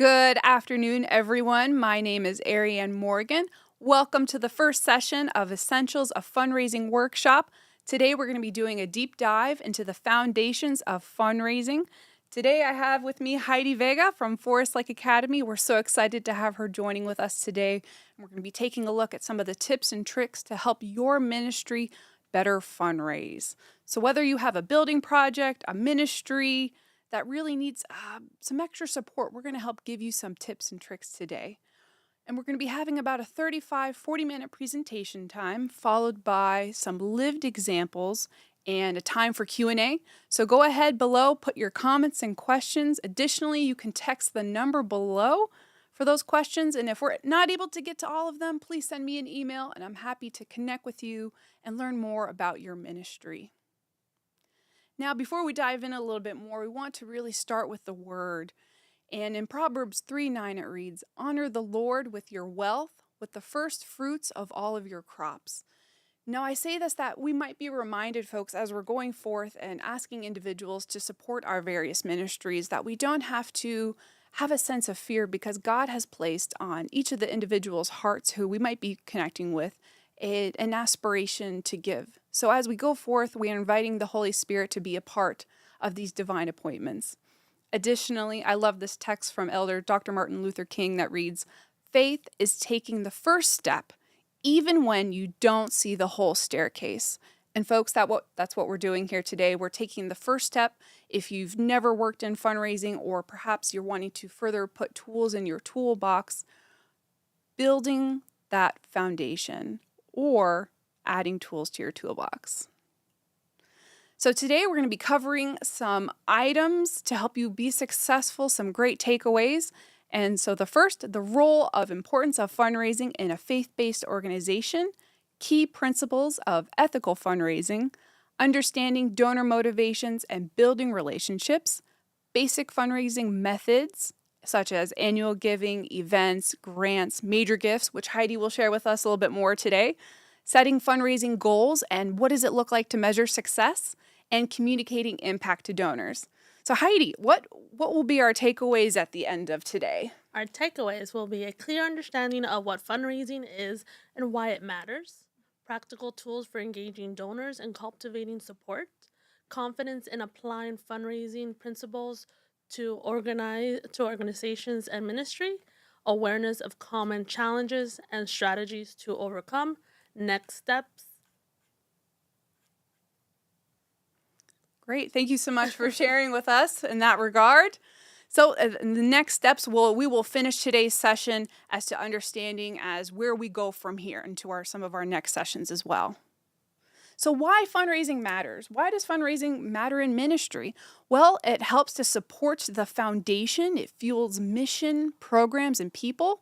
Good afternoon, everyone. My name is Ariane Morgan. Welcome to the first session of Essentials of Fundraising Workshop. Today, we're going to be doing a deep dive into the foundations of fundraising. Today, I have with me Heidi Vega from Forest Lake Academy. We're so excited to have her joining with us today. We're going to be taking a look at some of the tips and tricks to help your ministry better fundraise. So whether you have a building project, a ministry, that really needs some extra support, we're going to help give you some tips and tricks today. And we're going to be having about a 40-minute presentation time, followed by some lived examples and a time for Q&A. So go ahead below, put your comments and questions. Additionally, you can text the number below for those questions. And if we're not able to get to all of them, please send me an email, and I'm happy to connect with you and learn more about your ministry. Now, before we dive in a little bit more, we want to really start with the word. And in Proverbs 3:9, it reads, "Honor the Lord with your wealth, with the first fruits of all of your crops." Now, I say this that we might be reminded, folks, as we're going forth and asking individuals to support our various ministries, that we don't have to have a sense of fear, because God has placed on each of the individuals' hearts who we might be connecting with an aspiration to give. So as we go forth, we are inviting the Holy Spirit to be a part of these divine appointments. Additionally, I love this text from Elder Dr. Martin Luther King that reads, "Faith is taking the first step, even when you don't see the whole staircase." And folks, that's what we're doing here today. We're taking the first step. If you've never worked in fundraising, or perhaps you're wanting to further put tools in your toolbox, building that foundation or adding tools to your toolbox. So today we're going to be covering some items to help you be successful, some great takeaways. And so the first, the role of importance of fundraising in a faith-based organization, key principles of ethical fundraising, understanding donor motivations and building relationships, basic fundraising methods, such as annual giving, events, grants, major gifts, which Heidi will share with us a little bit more today, setting fundraising goals and what does it look like to measure success, and communicating impact to donors. So Heidi, what will be our takeaways at the end of today? Our takeaways will be a clear understanding of what fundraising is and why it matters, practical tools for engaging donors and cultivating support, confidence in applying fundraising principles to organizations and ministry, awareness of common challenges and strategies to overcome, next steps. Great. Thank you so much for sharing with us in that regard. So the next steps, we will finish today's session as to understanding as where we go from here into some of our next sessions as well. So why fundraising matters? Why does fundraising matter in ministry? Well, it helps to support the foundation. It fuels mission, programs, and people.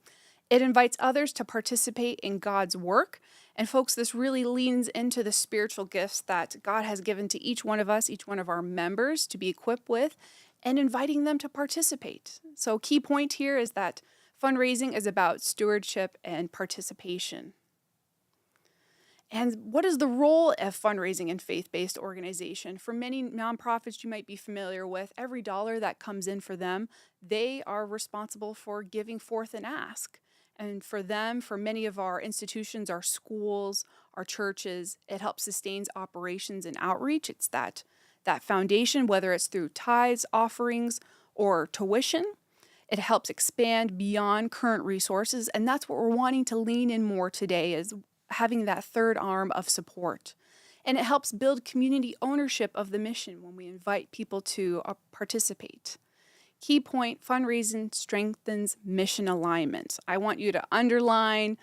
It invites others to participate in God's work. And folks, this really leans into the spiritual gifts that God has given to each one of us, each one of our members, to be equipped with, and inviting them to participate. So key point here is that fundraising is about stewardship and participation. And what is the role of fundraising in faith-based organization? For many nonprofits you might be familiar with, every dollar that comes in for them, they are responsible for giving forth an ask. And for them, for many of our institutions, our schools, our churches, it helps sustain operations and outreach. It's that foundation, whether it's through tithes, offerings, or tuition. It helps expand beyond current resources, and that's what we're wanting to lean in more today, is having that third arm of support. And it helps build community ownership of the mission when we invite people to participate. Key point, fundraising strengthens mission alignment. I want you to underline,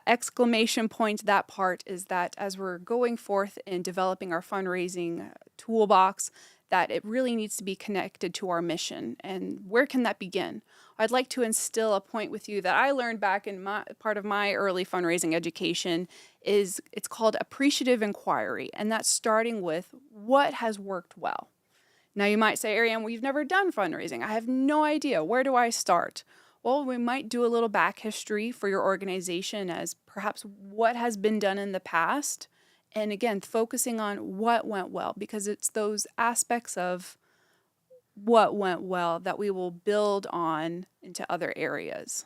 exclamation point, that part is that as we're going forth in developing our fundraising toolbox, that it really needs to be connected to our mission. And where can that begin? I'd like to instill a point with you that I learned back in part of my early fundraising education is it's called appreciative inquiry. And that's starting with what has worked well. Now you might say, Ariane, we've never done fundraising. I have no idea. Where do I start? Well, we might do a little back history for your organization as perhaps what has been done in the past. And again, focusing on what went well, because it's those aspects of what went well that we will build on into other areas.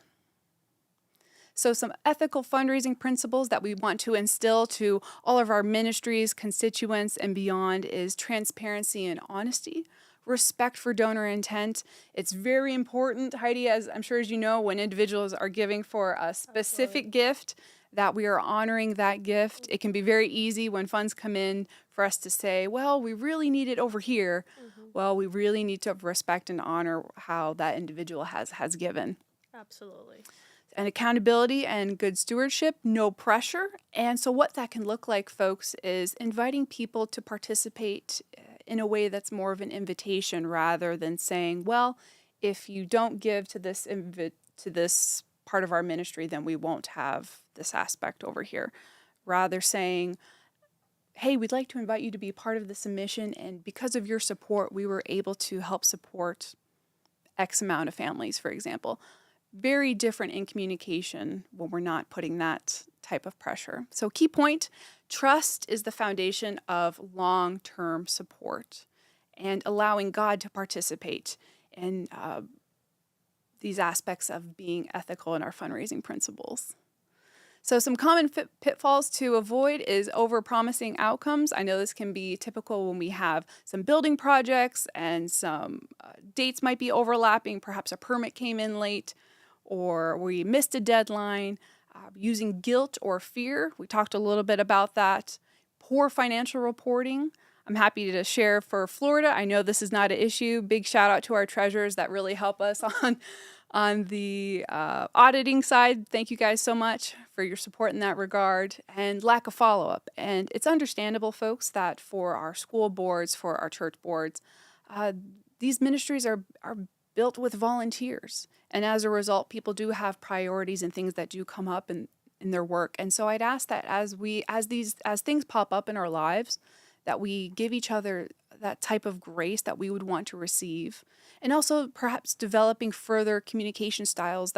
So, some ethical fundraising principles that we want to instill to all of our ministries, constituents, and beyond is transparency and honesty, respect for donor intent. It's very important, Heidi, as I'm sure as you know, when individuals are giving for a Absolutely. specific gift, that we are honoring that gift. It can be very easy when funds come in for us to say, well, we really need it over here. Mm-hmm. Well, we really need to respect and honor how that individual has given. Absolutely. And accountability and good stewardship, no pressure. And so, what that can look like, folks, is inviting people to participate in a way that's more of an invitation rather than saying, well, if you don't give to this part of our ministry, then we won't have this aspect over here. Rather saying, hey, we'd like to invite you to be part of this mission. And because of your support, we were able to help support X amount of families, for example. Very different in communication when we're not putting that type of pressure. So, key point, trust is the foundation of long term support and allowing God to participate in these aspects of being ethical in our fundraising principles. So, some common pitfalls to avoid is over promising outcomes. I know this can be typical when we have some building projects and some dates might be overlapping. Perhaps a permit came in late or we missed a deadline. Using guilt or fear, we talked a little bit about that. Poor financial reporting. I'm happy to share for Florida. I know this is not an issue. Big shout out to our treasurers that really help us on the auditing side. Thank you guys so much for your support in that regard. And lack of follow up. And it's understandable, folks, that for our school boards, for our church boards, these ministries are built with volunteers. And as a result, people do have priorities and things that do come up in their work. And so I'd ask that as things pop up in our lives, that we give each other that type of grace that we would want to receive. And also perhaps developing further communication styles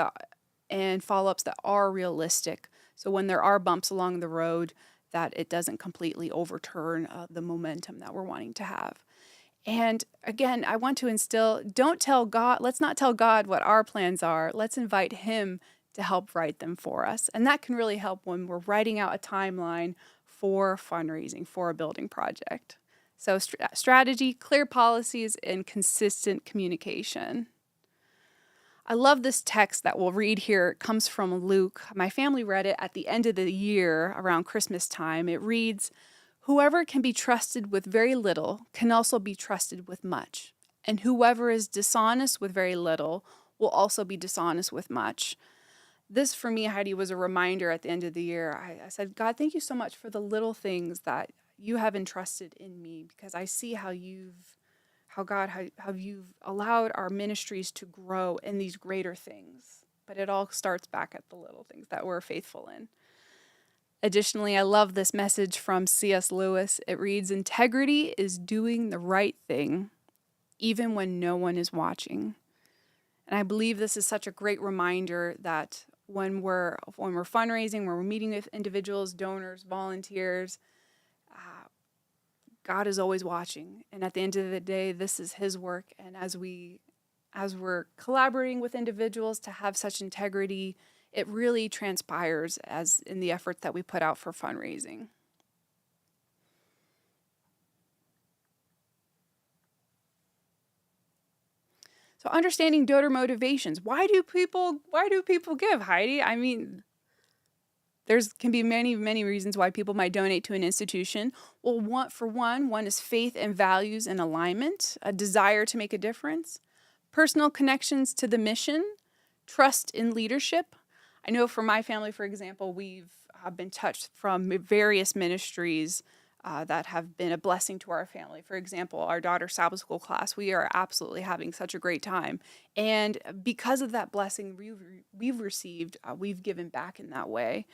and follow-ups that are realistic. So when there are bumps along the road, that it doesn't completely overturn the momentum that we're wanting to have. And again, I want to instill, let's not tell God what our plans are. Let's invite Him to help write them for us. And that can really help when we're writing out a timeline for fundraising for a building project. So strategy, clear policies, and consistent communication. I love this text that we'll read here. It comes from Luke. My family read it at the end of the year around Christmas time. It reads, whoever can be trusted with very little can also be trusted with much. And whoever is dishonest with very little will also be dishonest with much. This, for me, Heidi, was a reminder at the end of the year. I said, God, thank you so much for the little things that you have entrusted in me, because I see how you've allowed our ministries to grow in these greater things. But it all starts back at the little things that we're faithful in. Additionally, I love this message from C.S. Lewis. It reads, integrity is doing the right thing, even when no one is watching. And I believe this is such a great reminder that when we're fundraising, when we're meeting with individuals, donors, volunteers, God is always watching. And at the end of the day, this is His work. And as we're collaborating with individuals to have such integrity, it really transpires as in the efforts that we put out for fundraising. So understanding donor motivations. Why do people give, Heidi? I mean, can be many, many reasons why people might donate to an institution. Well, one is faith and values in alignment, a desire to make a difference, personal connections to the mission, trust in leadership. I know for my family, for example, we've been touched from various ministries that have been a blessing to our family. For example, our daughter's Sabbath school class, we are absolutely having such a great time. And because of that blessing we've received, we've given back in that way.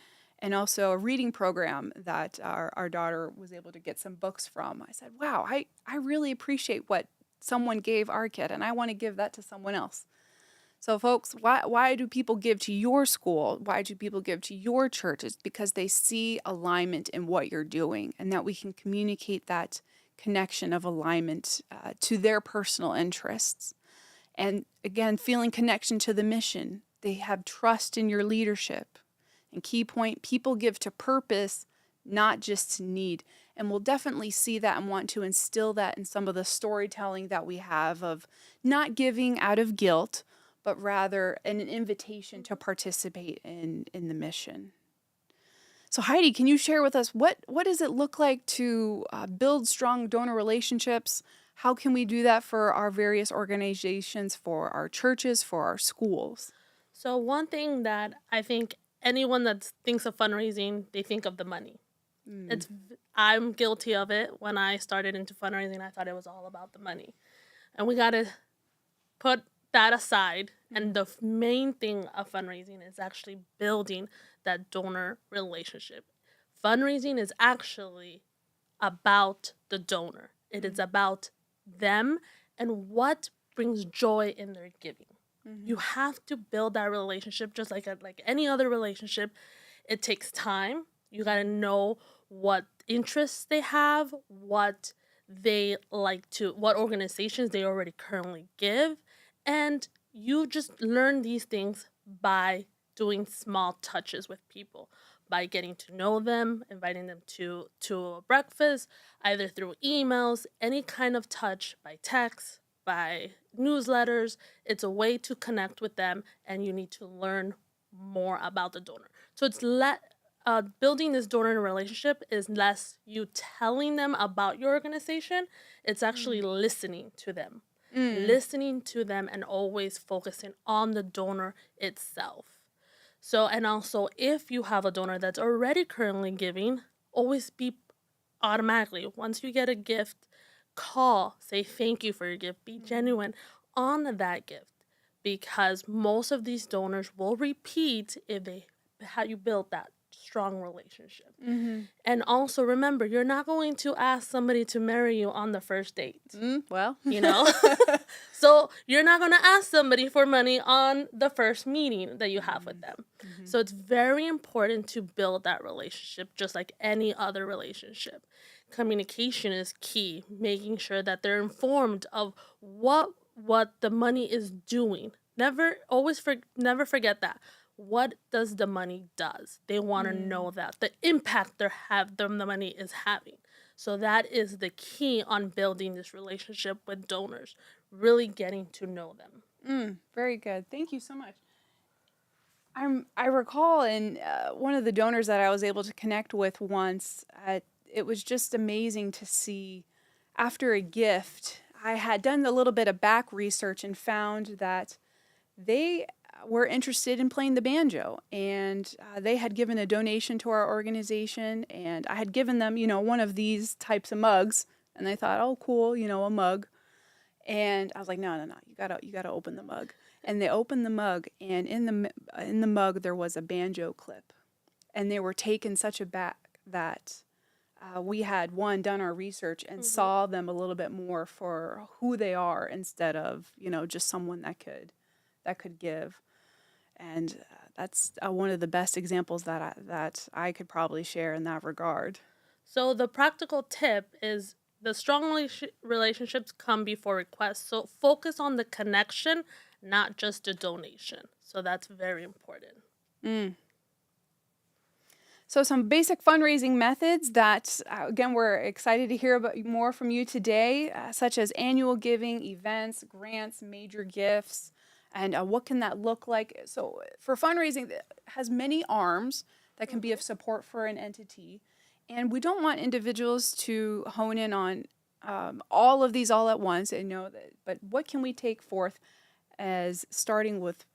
And also a reading program that our daughter was able to get some books from. I said, wow, I really appreciate what someone gave our kid, and I want to give that to someone else. So folks, why do people give to your school? Why do people give to your church? It's because they see alignment in what you're doing, and that we can communicate that connection of alignment to their personal interests. And again, feeling connection to the mission. They have trust in your leadership. And key point, people give to purpose, not just to need. And we'll definitely see that and want to instill that in some of the storytelling that we have of not giving out of guilt, but rather an invitation to participate in the mission. So Heidi, can you share with us what does it look like to build strong donor relationships? How can we do that for our various organizations, for our churches, for our schools? So one thing that I think anyone that thinks of fundraising, they think of the money. I'm guilty of it. When I started into fundraising, I thought it was all about the money. And we got to put that aside. And the main thing of fundraising is actually building that donor relationship. Fundraising is actually about the donor. It is about them and what brings joy in their giving. You have to build that relationship just like any other relationship. It takes time. You got to know what interests they have, what they like to, what organizations they already currently give. And you just learn these things by doing small touches with people, by getting to know them, inviting them to a breakfast, either through emails, any kind of touch, by text, by newsletters. It's a way to connect with them, and you need to learn more about the donor. So it's building this donor relationship is less you telling them about your organization. It's actually listening to them. Listening to them and always focusing on the donor itself. So, and also, if you have a donor that's already currently giving, always be automatically, once you get a gift, call, say thank you for your gift, be genuine on that gift, because most of these donors will repeat if they how you build that strong relationship. And also remember, you're not going to ask somebody to marry you on the first date. Well, You know? So you're not going to ask somebody for money on the first meeting that you have with them. So it's very important to build that relationship just like any other relationship. Communication is key, making sure that they're informed of what the money is doing. Never forget that. What does the money does? They want to know that the impact the money is having. So that is the key on building this relationship with donors, really getting to know them. Very good. Thank you so much. I recall in one of the donors that I was able to connect with once, it was just amazing to see after a gift. I had done a little bit of back research and found that they were interested in playing the banjo, and they had given a donation to our organization, and I had given them, one of these types of mugs, and they thought, oh, cool, a mug. And I was like, no, you gotta open the mug. And they opened the mug, and in the mug there was a banjo clip, and they were taken such aback that we had done our research and saw them a little bit more for who they are instead of just someone that could give. And that's one of the best examples that I could probably share in that regard. So the practical tip is the strong relationships come before requests. So focus on the connection, not just the donation. So that's very important. So some basic fundraising methods that, again, we're excited to hear about more from you today, such as annual giving, events, grants, major gifts, and what can that look like? So for fundraising, it has many arms that can be of support for an entity. And we don't want individuals to hone in on all of these all at once and know that, but what can we take forth as starting with,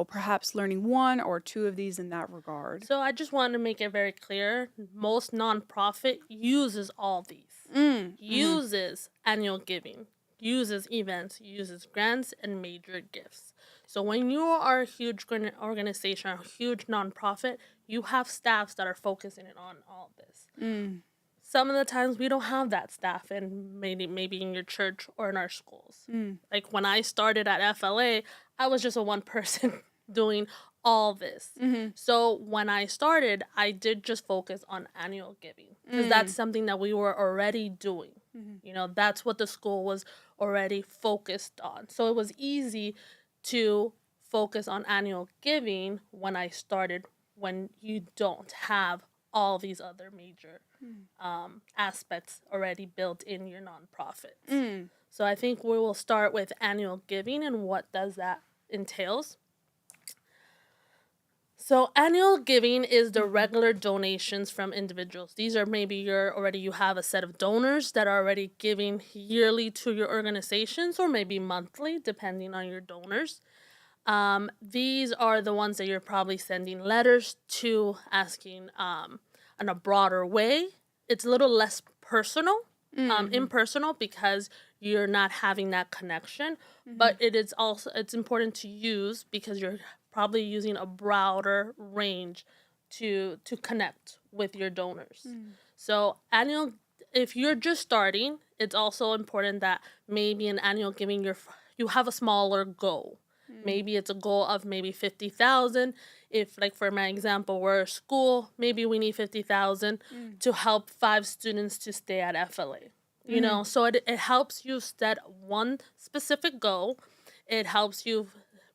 perhaps learning one or two of these in that regard? So I just want to make it very clear, most nonprofit uses all these. Uses annual giving, uses events, uses grants, and major gifts. So when you are a huge organization, a huge nonprofit, you have staffs that are focusing on all this. Some of the times we don't have that staff, and maybe in your church or in our schools. Like when I started at FLA, I was just a one person doing all this. So when I started, I did just focus on annual giving because that's something that we were already doing. That's what the school was already focused on. So it was easy to focus on annual giving when I started, when you don't have all these other major aspects already built in your nonprofits. So I think we will start with annual giving and what does that entails. So annual giving is the regular donations from individuals. These are maybe you have a set of donors that are already giving yearly to your organizations or maybe monthly, depending on your donors. These are the ones that you're probably sending letters to, asking in a broader way. It's a little less personal, impersonal, because you're not having that connection. But it's important to use because you're probably using a broader range to connect with your donors. So if you're just starting, it's also important that maybe in annual giving you have a smaller goal. Maybe it's a goal of maybe 50,000. If, like for my example, we're a school, maybe we need 50,000 to help 5 students to stay at FLA. So it helps you set one specific goal. It helps you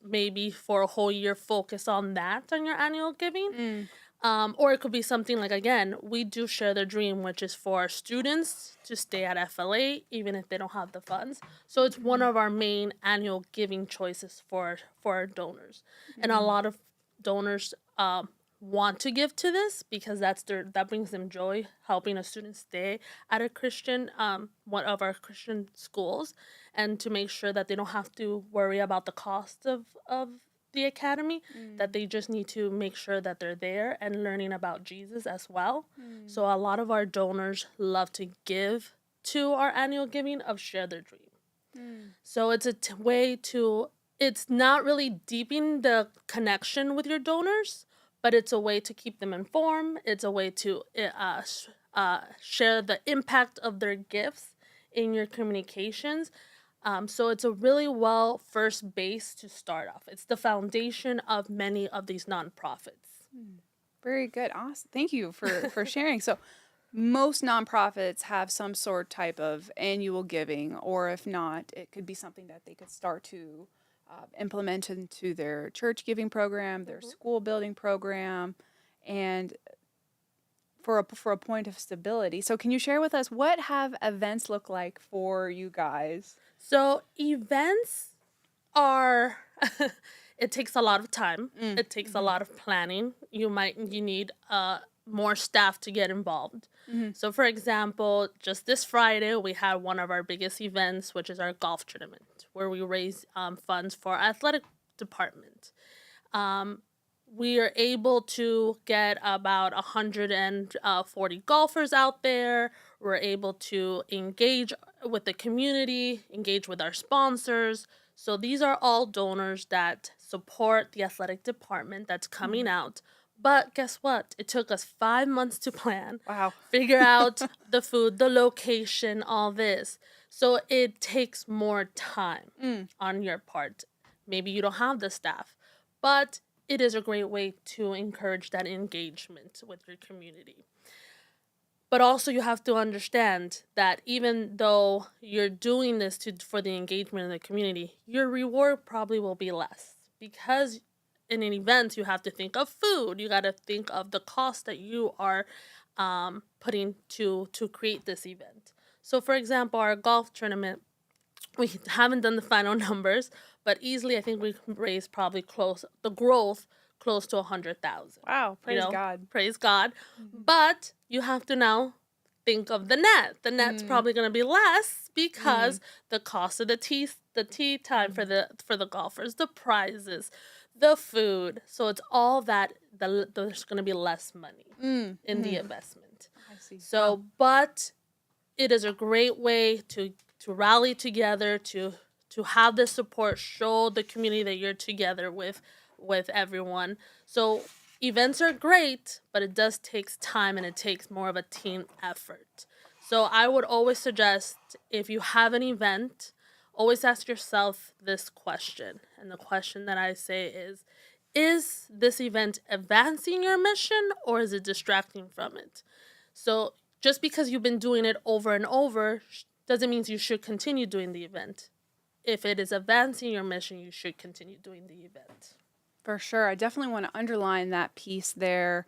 maybe for a whole year focus on that on your annual giving. Or it could be something like, again, we do share the dream, which is for our students to stay at FLA, even if they don't have the funds. So it's one of our main annual giving choices for our donors. And a lot of donors want to give to this because that brings them joy, helping a student stay at a Christian, one of our Christian schools, and to make sure that they don't have to worry about the cost of the academy, that they just need to make sure that they're there and learning about Jesus as well. So a lot of our donors love to give to our annual giving of Share Their Dream. So it's a way to, it's not really deepening the connection with your donors, but it's a way to keep them informed. It's a way to share the impact of their gifts in your communications. So it's a really first base to start off. It's the foundation of many of these nonprofits. Very good. Awesome. Thank you for sharing. So most nonprofits have some sort type of annual giving, or if not, it could be something that they could start to implement into their church giving program, their school building program, and for a point of stability. So can you share with us what have events look like for you guys? So events are it takes a lot of time. It takes a lot of planning. You need more staff to get involved. So for example, just this Friday we had one of our biggest events, which is our golf tournament, where we raise funds for our athletic department. We are able to get about 140 golfers out there. We're able to engage with the community, engage with our sponsors. So these are all donors that support the athletic department that's coming out. But guess what? It took us 5 months to plan. Wow. Figure out the food, the location, all this. So it takes more time on your part. Maybe you don't have the staff, but it is a great way to encourage that engagement with your community. But also you have to understand that even though you're doing this for the engagement in the community, your reward probably will be less, because in an event you have to think of food. You got to think of the cost that you are putting to create this event. So for example, our golf tournament, we haven't done the final numbers, but easily I think we raised probably close to 100,000. Wow, praise God. Praise God. But you have to now think of the net. The net's probably going to be less because the cost of the tee time for the golfers, the prizes, the food. So it's all that there's going to be less money in the investment. I see. So, but it is a great way to rally together, to have the support, show the community that you're together with everyone. So events are great, but it does take time and it takes more of a team effort. So I would always suggest, if you have an event, always ask yourself this question. And the question that I say is this event advancing your mission or is it distracting from it? So just because you've been doing it over and over doesn't mean you should continue doing the event. If it is advancing your mission, you should continue doing the event. For sure. I definitely want to underline that piece there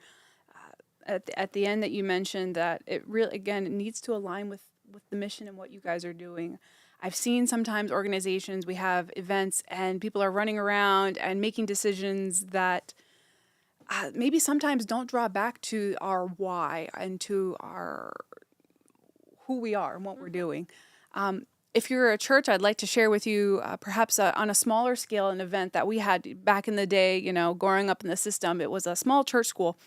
at the end that you mentioned, that it really, again, it needs to align with the mission and what you guys are doing. I've seen sometimes organizations, we have events and people are running around and making decisions that maybe sometimes don't draw back to our why and to our who we are and what we're doing. If you're a church, I'd like to share with you perhaps on a smaller scale an event that we had back in the day, growing up in the system. It was a small church school.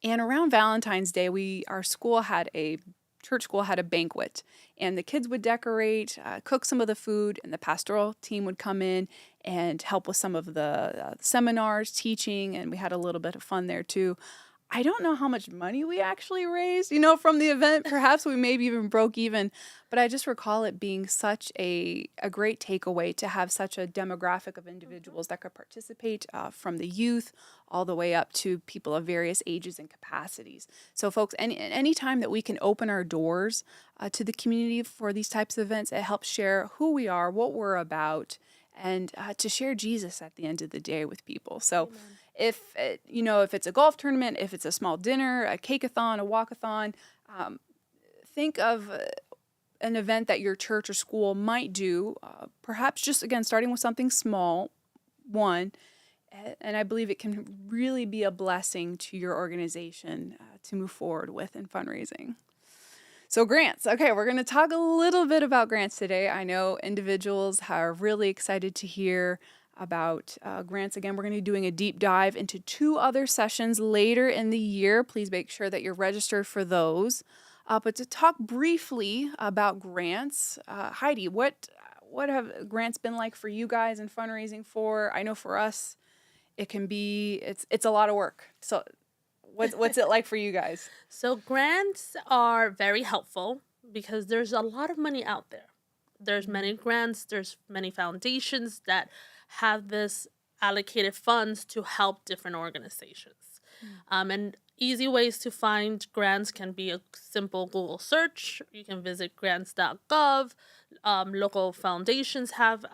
And around Valentine's Day, church school had a banquet, and the kids would decorate, cook some of the food, and the pastoral team would come in and help with some of the seminars, teaching, and we had a little bit of fun there too. I don't know how much money we actually raised, from the event. Perhaps we maybe even broke even, but I just recall it being such a great takeaway to have such a demographic of individuals that could participate, from the youth all the way up to people of various ages and capacities. So folks, any time that we can open our doors to the community for these types of events, it helps share who we are, what we're about, and to share Jesus at the end of the day with people. So Amen. If it's a golf tournament, if it's a small dinner, a cake-a-thon, a walk-a-thon, think of an event that your church or school might do, perhaps just, again, starting with something small, one, and I believe it can really be a blessing to your organization to move forward with in fundraising. So grants. Okay, we're going to talk a little bit about grants today. I know individuals are really excited to hear about grants. Again, we're going to be doing a deep dive into 2 other sessions later in the year. Please make sure that you're registered for those. But to talk briefly about grants, Heidi, what have grants been like for you guys in fundraising for? I know for us, it can be, it's a lot of work. So what's it like for you guys? So grants are very helpful because there's a lot of money out there. There's many grants, there's many foundations that have this allocated funds to help different organizations. And easy ways to find grants can be a simple Google search. You can visit grants.gov. Local foundations have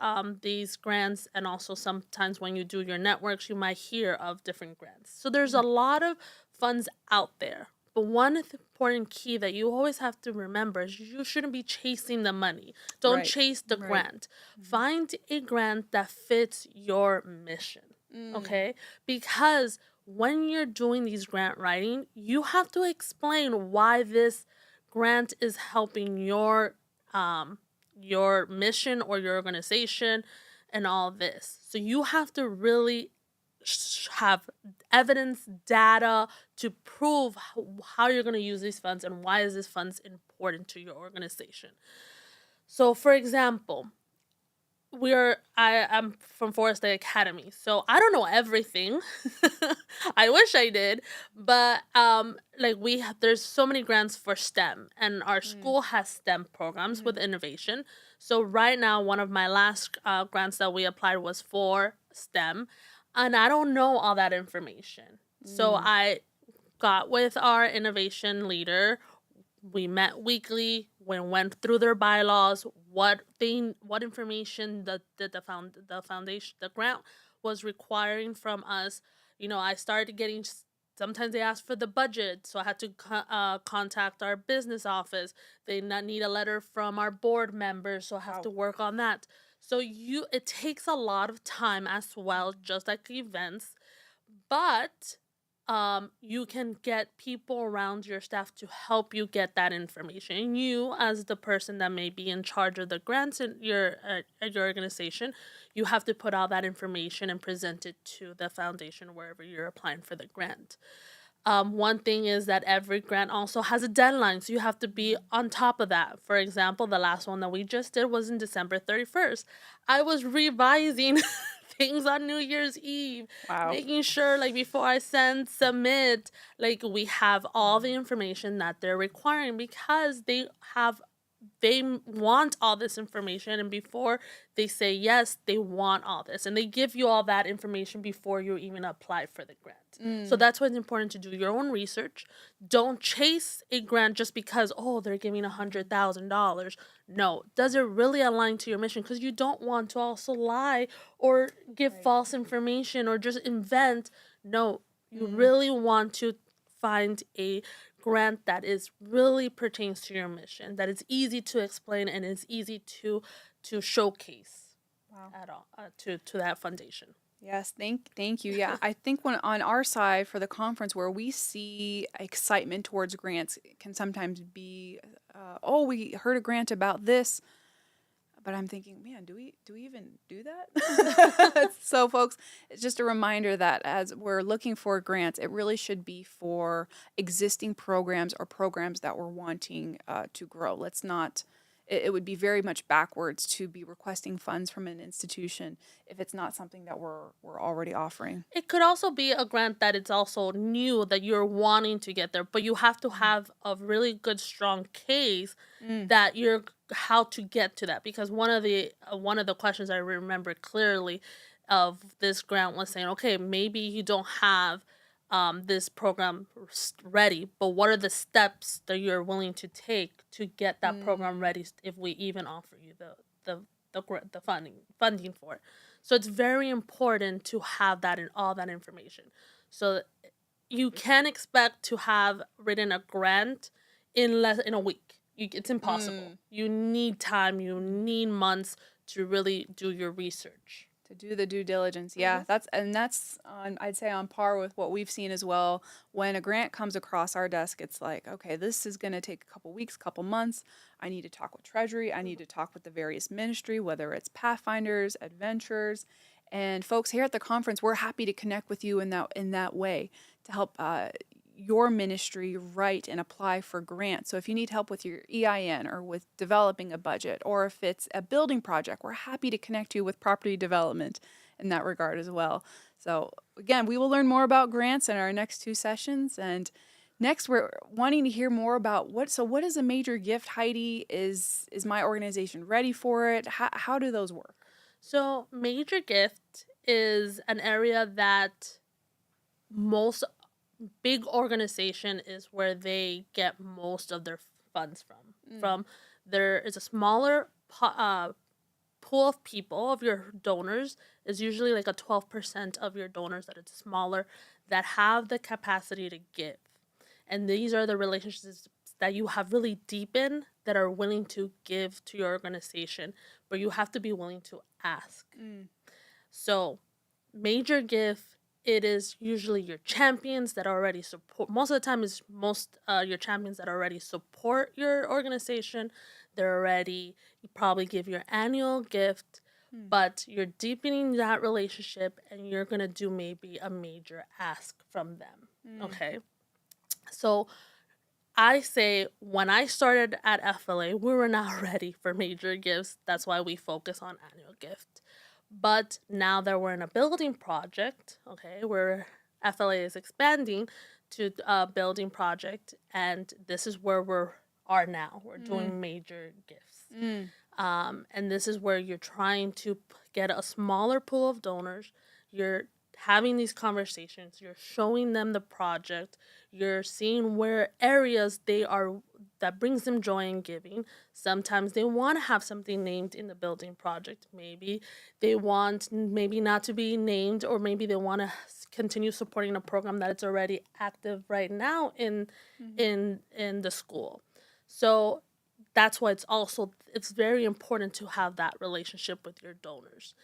these grants, and also sometimes when you do your networks, you might hear of different grants. So there's a lot of funds out there. But one important key that you always have to remember is you shouldn't be chasing the money. Don't Right. chase the grant. Find a grant that fits your mission, okay? Because when you're doing these grant writing, you have to explain why this grant is helping your mission or your organization and all this. So you have to really have evidence, data to prove how you're going to use these funds and why is this funds important to your organization. So, for example, I'm from Forest Day Academy, so I don't know everything. I wish I did, but there's so many grants for STEM, and our school has STEM programs with innovation. So right now, one of my last grants that we applied was for STEM, and I don't know all that information. So I got with our innovation leader. We met weekly. We went through their bylaws, what information the foundation, the grant was requiring from us. I started getting. Sometimes they ask for the budget, so I had to contact our business office. They need a letter from our board members, so I have to work on that. So it takes a lot of time as well, just like events, but you can get people around your staff to help you get that information. And you, as the person that may be in charge of the grants in at your organization, you have to put all that information and present it to the foundation wherever you're applying for the grant. One thing is that every grant also has a deadline, so you have to be on top of that. For example, the last one that we just did was in December 31st. I was revising things on New Year's Eve, making sure, before I submit, we have all the information that they're requiring because they have want all this information, and before they say yes, they want all this, and they give you all that information before you even apply for the grant. So that's why it's important to do your own research. Don't chase a grant just because, oh, they're giving $100,000. No, does it really align to your mission? Because you don't want to also lie or give false information or just invent. No, you really want to find a grant that is really pertains to your mission, that is easy to explain and is easy to showcase at all to that foundation. Yes, thank you. Yeah, I think when on our side for the conference where we see excitement towards grants it can sometimes be, oh, we heard a grant about this, but I'm thinking, man, do we even do that? So, folks, it's just a reminder that as we're looking for grants, it really should be for existing programs or programs that we're wanting to grow. Let's not. It would be very much backwards to be requesting funds from an institution if it's not something that we're already offering. It could also be a grant that it's also new that you're wanting to get there, but you have to have a really good, strong case that you're how to get to that. Because one of the questions I remember clearly of this grant was saying, okay, maybe you don't have this program ready, but what are the steps that you're willing to take to get that program ready if we even offer you the funding for it. So it's very important to have that in all that information. So you can expect to have written a grant in a week. It's impossible. You need time. You need months to really do your research. To do the due diligence. Yeah, that's on, I'd say, on par with what we've seen as well. When a grant comes across our desk, it's like, okay, this is going to take a couple weeks, couple months. I need to talk with Treasury. I need to talk with the various ministry, whether it's Pathfinders, Adventures, and folks here at the conference. We're happy to connect with you in that way to help your ministry write and apply for grants. So if you need help with your EIN or with developing a budget, or if it's a building project, we're happy to connect you with property development in that regard as well. So again, we will learn more about grants in our next two sessions. And next, we're wanting to hear more about what is a major gift, Heidi? Is my organization ready for it? How do those work? So major gift is an area that most big organization is where they get most of their funds from. There is a smaller pool of people, of your donors is usually like a 12% of your donors that it's smaller, that have the capacity to give, and these are the relationships that you have really deepened that are willing to give to your organization, but you have to be willing to ask. So major gift, it is usually your champions that already support. Most of the time, is your champions that already support your organization. They're already, you probably give your annual gift, but you're deepening that relationship, and you're gonna do maybe a major ask from them. Okay, so I say when I started at FLA, we were not ready for major gifts. That's why we focus on annual gift. But now that we're in a building project, okay, where FLA is expanding to a building project, and this is where are now. We're doing major gifts. And this is where you're trying to get a smaller pool of donors. You're having these conversations. You're showing them the project. You're seeing where areas that brings them joy in giving. Sometimes they want to have something named in the building project. Maybe they want maybe not to be named, or maybe they want to continue supporting a program that is already active right now in the school. So that's why it's very important to have that relationship with your donors.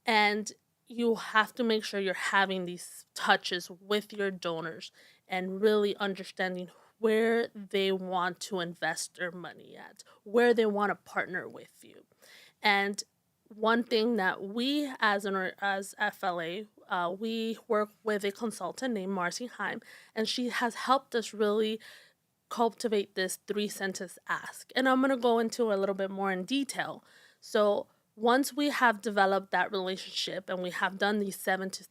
And you have to make sure you're having these touches with your donors and really understanding where they want to invest their money at, where they want to partner with you. And one thing that we as FLA, we work with a consultant named Marcy Heim, and she has helped us really cultivate this 3-sentence ask. And I'm going to go into a little bit more in detail. So once we have developed that relationship and we have done these 7 to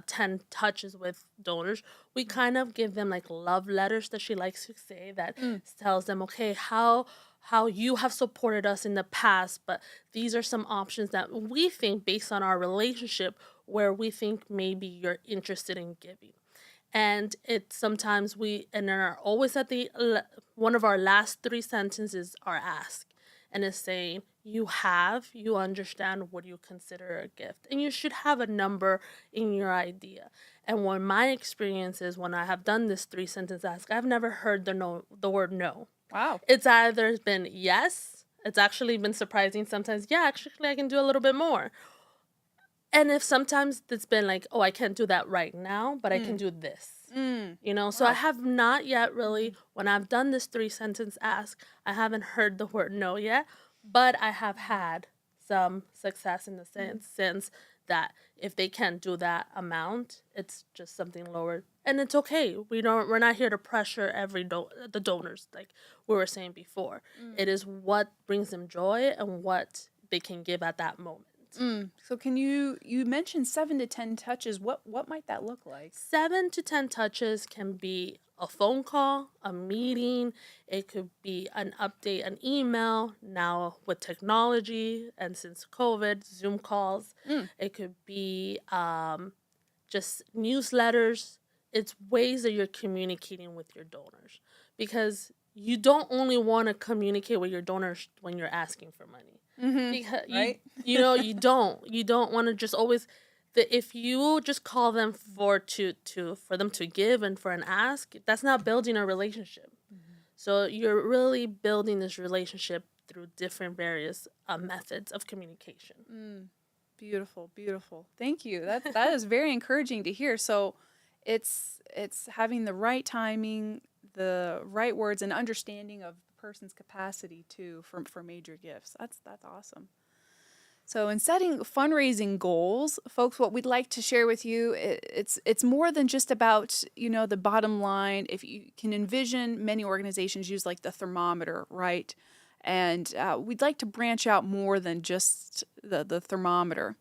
10 touches with donors, we kind of give them like love letters that she likes to say that tells them, okay, how how you have supported us in the past, but these are some options that we think based on our relationship where we think maybe you're interested in giving. And it's sometimes we and then are always at one of our last three sentences are ask, and it's saying you understand what you consider a gift, and you should have a number in your idea. And what my experience is, when I have done this three sentence ask, I've never heard the word no. Wow. It's either been yes. It's actually been surprising sometimes. Yeah, actually, I can do a little bit more. And if sometimes it's been like, oh, I can't do that right now, but I can do this. So I Wow. have not yet really, when I've done this three sentence ask, I haven't heard the word no yet, but I have had some success in the sense that if they can't do that amount, it's just something lower, and it's okay. We're not here to pressure the donors, like we were saying before. It is what brings them joy and what they can give at that moment. So can you mentioned 7 to 10 touches. What might that look like? 7 to 10 touches can be a phone call, a meeting. It could be an update, an email. Now with technology and since COVID, Zoom calls. It could be just newsletters. It's ways that you're communicating with your donors, because you don't only want to communicate with your donors when you're asking for money. Because Right? you don't want to just always, if you just call them for them to give and for an ask, that's not building a relationship. So you're really building this relationship through different various methods of communication. Beautiful, beautiful. Thank you. That is very encouraging to hear. So it's having the right timing, the right words, and understanding of the person's capacity too for major gifts. That's awesome. So in setting fundraising goals, folks, what we'd like to share with you, it's more than just about, the bottom line. If you can envision, many organizations use like the thermometer, right? And we'd like to branch out more than just the thermometer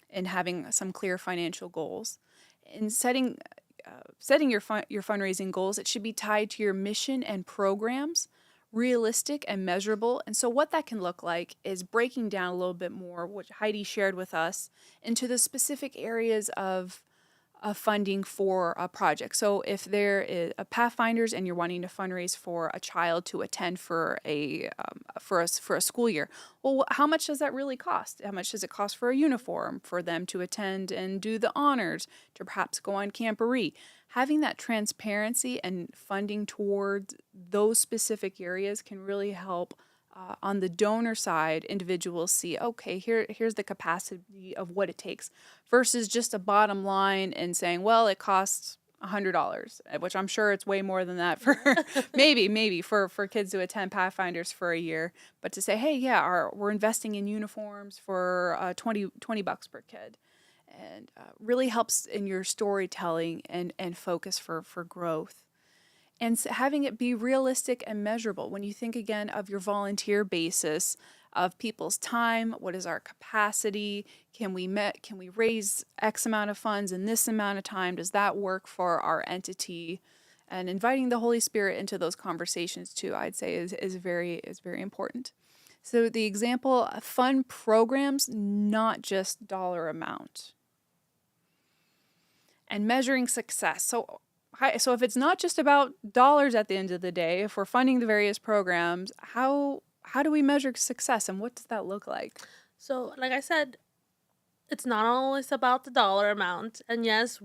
and having some clear financial goals. In setting your fundraising goals, it should be tied to your mission and programs, realistic and measurable. And so what that can look like is breaking down a little bit more, which Heidi shared with us, into the specific areas of funding for a project. So if there is a Pathfinders and you're wanting to fundraise for a child to attend for for a school year, well, how much does that really cost? How much does it cost for a uniform for them to attend and do the honors, to perhaps go on camporee? Having that transparency and funding towards those specific areas can really help. On the donor side, individuals see, okay, here's the capacity of what it takes, versus just a bottom line and saying, well, it costs $100, which I'm sure it's way more than that for maybe for kids to attend Pathfinders for a year. But to say, hey, yeah, we're investing in uniforms for $20 per kid, and really helps in your storytelling and focus for growth. And having it be realistic and measurable. When you think again of your volunteer basis of people's time, what is our capacity? Can we raise X amount of funds in this amount of time? Does that work for our entity? And inviting the Holy Spirit into those conversations too, I'd say is very important. So the example, fund programs, not just dollar amount. And measuring success. So if it's not just about dollars at the end of the day, if we're funding the various programs, how do we measure success, and what does that look like? So, like I said, it's not always about the dollar amount. And yes,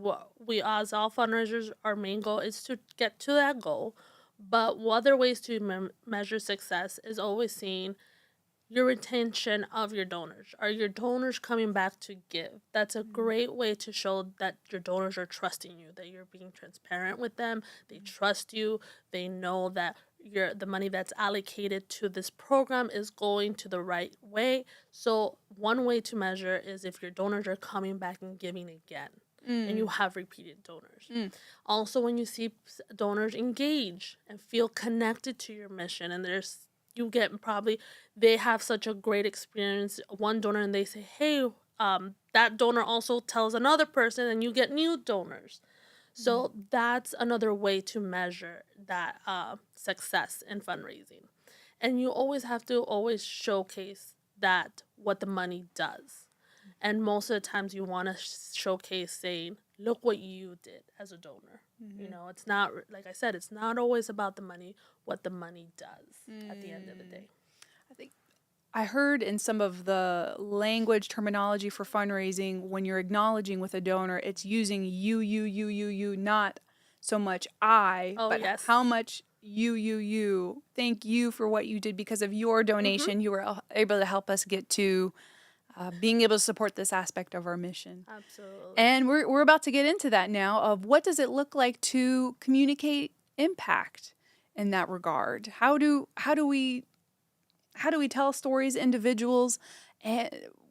we as all fundraisers, our main goal is to get to that goal. But other ways to measure success is always seeing your retention of your donors. Are your donors coming back to give? That's a great way to show that your donors are trusting you, that you're being transparent with them. They trust you. They know that the money that's allocated to this program is going to the right way. So one way to measure is if your donors are coming back and giving again. And you have repeated donors. Also, when you see donors engage and feel connected to your mission, and you get probably they have such a great experience, one donor, and they say, hey, that donor also tells another person, and you get new donors. So that's another way to measure that success in fundraising. And you always have to always showcase that what the money does. And most of the times you want to showcase saying, look what you did as a donor. You know, it's not, like I said, it's not always about the money, what the money does at the end of the day. I think I heard in some of the language terminology for fundraising, when you're acknowledging with a donor, it's using you, not so much I, Oh, but yes. how much you. Thank you for what you did because of your donation. You were able to help us get to being able to support this aspect of our mission. Absolutely. And we're about to get into that now of what does it look like to communicate impact in that regard? How do we tell stories, individuals, and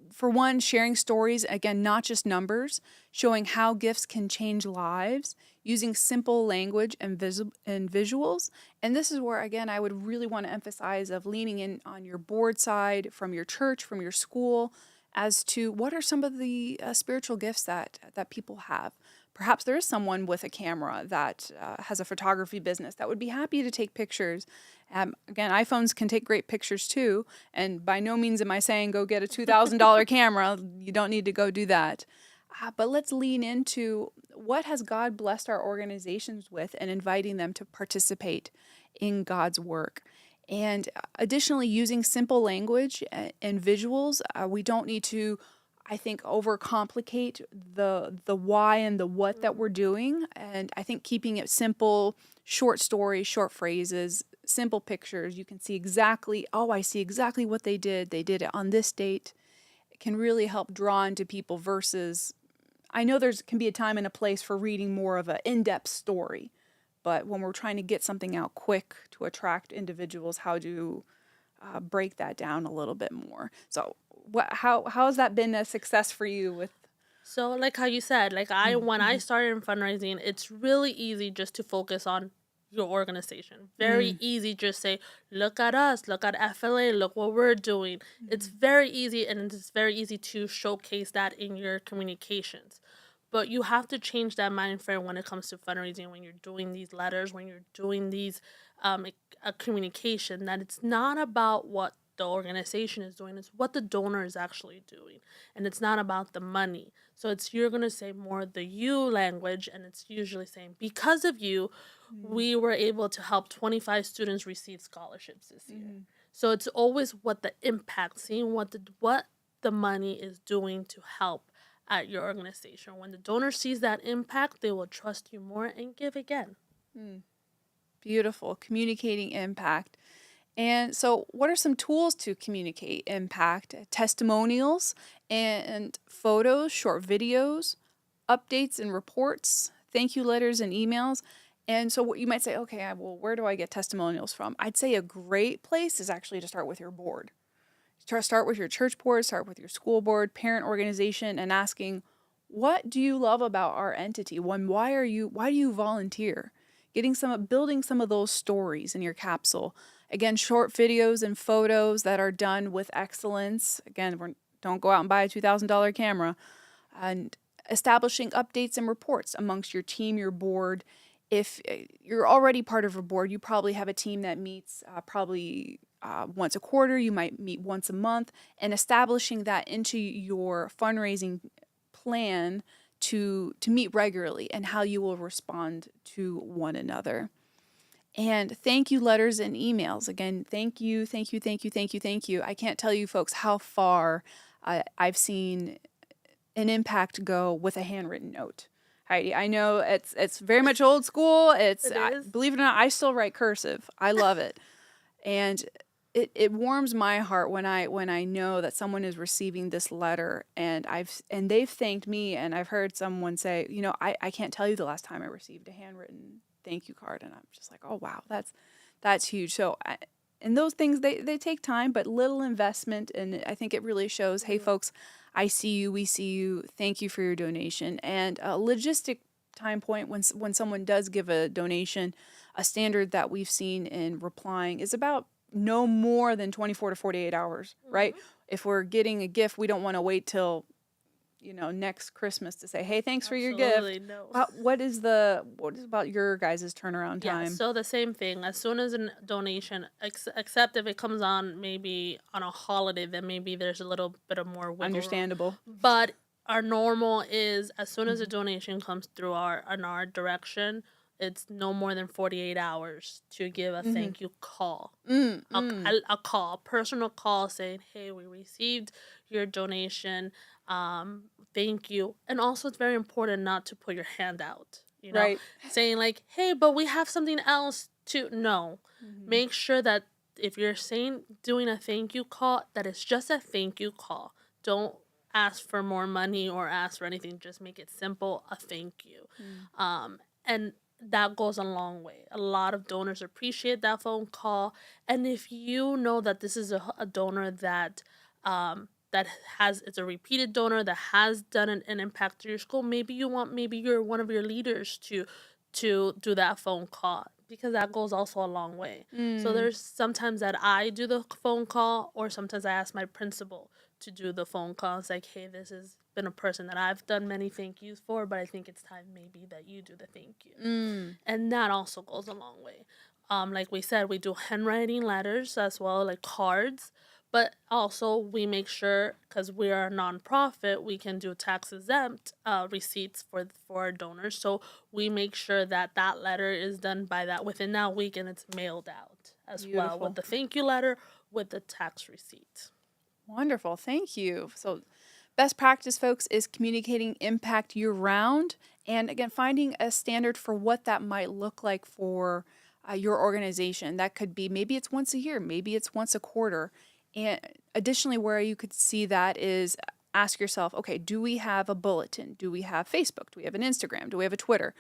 for one, sharing stories, again, not just numbers, showing how gifts can change lives, using simple language and visuals. And this is where, again, I would really want to emphasize of leaning in on your board side, from your church, from your school, as to what are some of the spiritual gifts that people have. Perhaps there is someone with a camera that has a photography business that would be happy to take pictures. Again, iPhones can take great pictures too. And by no means am I saying go get a $2,000 camera. You don't need to go do that. But let's lean into what has God blessed our organizations with and inviting them to participate in God's work. And additionally, using simple language and visuals, we don't need to, I think, overcomplicate the why and the what that we're doing. And I think keeping it simple, short stories, short phrases, simple pictures, you can see exactly, oh, I see exactly what they did. They did it on this date. It can really help draw into people versus, I know there's can be a time and a place for reading more of an in-depth story. But when we're trying to get something out quick to attract individuals, how to break that down a little bit more. So, how has that been a success for you with? So, like how you said, like when I started in fundraising, it's really easy just to focus on your organization. Very easy, just say, look at us, look at FLA, look what we're doing. It's very easy, and it's very easy to showcase that in your communications. But you have to change that mind frame when it comes to fundraising, when you're doing these letters, when you're doing these a communication, that it's not about what the organization is doing, it's what the donor is actually doing. And it's not about the money. So it's you're gonna say more the you language, and it's usually saying, because of you, we were able to help 25 students receive scholarships this year. So it's always what the impact, seeing what the money is doing to help at your organization. When the donor sees that impact, they will trust you more and give again. Beautiful, communicating impact. And so, what are some tools to communicate impact? Testimonials and photos, short videos, updates and reports, thank you letters and emails. And so, what you might say, okay, well, where do I get testimonials from? I'd say a great place is actually to start with your board. Start with your church board, start with your school board, parent organization, and asking, what do you love about our entity? Why do you volunteer? Building some of those stories in your capsule. Again, short videos and photos that are done with excellence. Again, don't go out and buy a $2,000 camera. And establishing updates and reports amongst your team, your board. If you're already part of a board, you probably have a team that meets once a quarter. You might meet once a month, and establishing that into your fundraising plan to meet regularly and how you will respond to one another. And thank you letters and emails. Again, thank you. I can't tell you folks how far I've seen an impact go with a handwritten note. Heidi, I know it's very much old school. Believe it or not, I still write cursive. I love it. And it warms my heart when I know that someone is receiving this letter and they've thanked me, and I've heard someone say, I can't tell you the last time I received a handwritten thank you card, and I'm just like, oh wow, that's huge. So and those things they take time, but little investment, and I think it really shows, hey folks, I see you, we see you, thank you for your donation. And a logistic time point when someone does give a donation, a standard that we've seen in replying is about no more than 24 to 48 hours, right? If we're getting a gift, we don't want to wait till next Christmas to say, hey, thanks for your Absolutely gift. no. What is about your guys' turnaround Yeah, time? so the same thing. As soon as a donation, except if it comes on maybe on a holiday, then maybe there's a little bit of more wiggle room. Understandable. But our normal is as soon as a Mhm. donation comes through in our direction, it's no more than 48 hours to give a Mhm. thank you call. Mm, A, mm. a call, a personal call saying, hey, we received your donation. Thank you. And also, it's very important not to put your hand out, Right. saying, like, hey, but we have something else to. No. Mhm. Make sure that if you're doing a thank you call, that it's just a thank you call. Don't ask for more money or ask for anything. Just make it simple, a thank you. Mm. And that goes a long way. A lot of donors appreciate that phone call. And if you know that this is a donor that that it's a repeated donor that has done an impact to your school, maybe you're one of your leaders to do that phone call, because that goes also a long way. So Mm. there's sometimes that I do the phone call, or sometimes I ask my principal to do the phone call. It's like, hey, this has been a person that I've done many thank yous for, but I think it's time maybe that you do the thank you. Mm. And that also goes a long way. Like we said, we do handwriting letters as well, like cards, but also we make sure, because we are a nonprofit, we can do tax exempt receipts for our donors. So we make sure that that letter is done by that within that week, and it's mailed out as well with Beautiful. the thank you letter with the tax receipt. Wonderful. Thank you. So, best practice, folks, is communicating impact year round. And again, finding a standard for what that might look like for your organization. That could be maybe it's once a year, maybe it's once a quarter. And additionally, where you could see that is ask yourself, okay, do we have a bulletin? Do we have Facebook? Do we have an Instagram? Do we have a Twitter?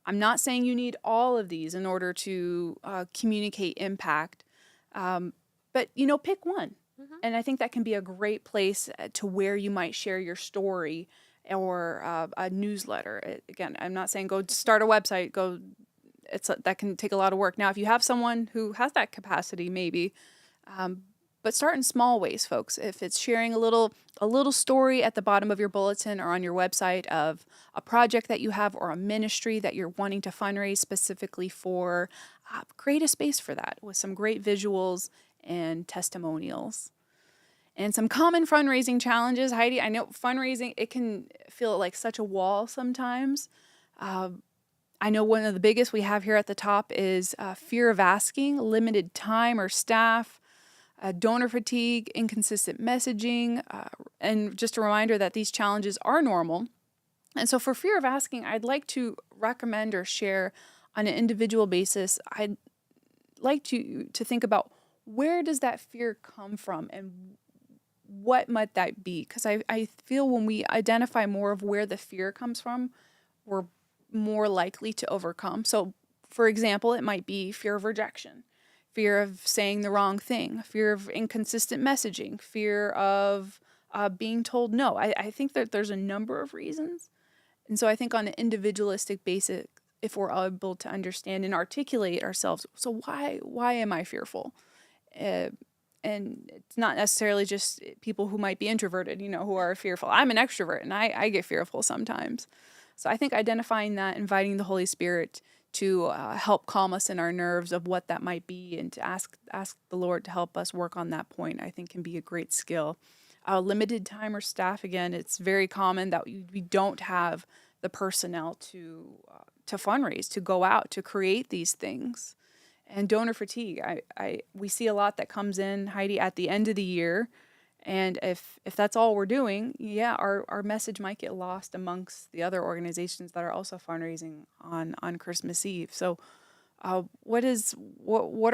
I'm not saying you need all of these in order to communicate impact, but pick one. Mm-hmm. And I think that can be a great place to where you might share your story or a newsletter. Again, I'm not saying go start a website. That can take a lot of work. Now, if you have someone who has that capacity, maybe, but start in small ways, folks. If it's sharing a little story at the bottom of your bulletin or on your website of a project that you have or a ministry that you're wanting to fundraise specifically for, create a space for that with some great visuals and testimonials. And some common fundraising challenges, Heidi. I know fundraising, it can feel like such a wall sometimes. I know one of the biggest we have here at the top is fear of asking, limited time or staff, donor fatigue, inconsistent messaging, and just a reminder that these challenges are normal. And so, for fear of asking, I'd like to recommend or share on an individual basis. I'd like to think about where does that fear come from and what might that be? Because I feel when we identify more of where the fear comes from, we're more likely to overcome. So, for example, it might be fear of rejection, fear of saying the wrong thing, fear of inconsistent messaging, fear of being told no. I think that there's a number of reasons. And so I think on an individualistic basis, if we're able to understand and articulate ourselves, so why am I fearful? Uh, and it's not necessarily just people who might be introverted, who are fearful. I'm an extrovert and I get fearful sometimes. So I think identifying that, inviting the Holy Spirit to help calm us in our nerves of what that might be, and to ask the Lord to help us work on that point, I think can be a great skill. Limited time or staff, again, it's very common that we don't have the personnel to fundraise, to go out, to create these things. And donor fatigue, we see a lot that comes in, Heidi, at the end of the year. And if that's all we're doing, yeah, our message might get lost amongst the other organizations that are also fundraising on Christmas Eve. So, what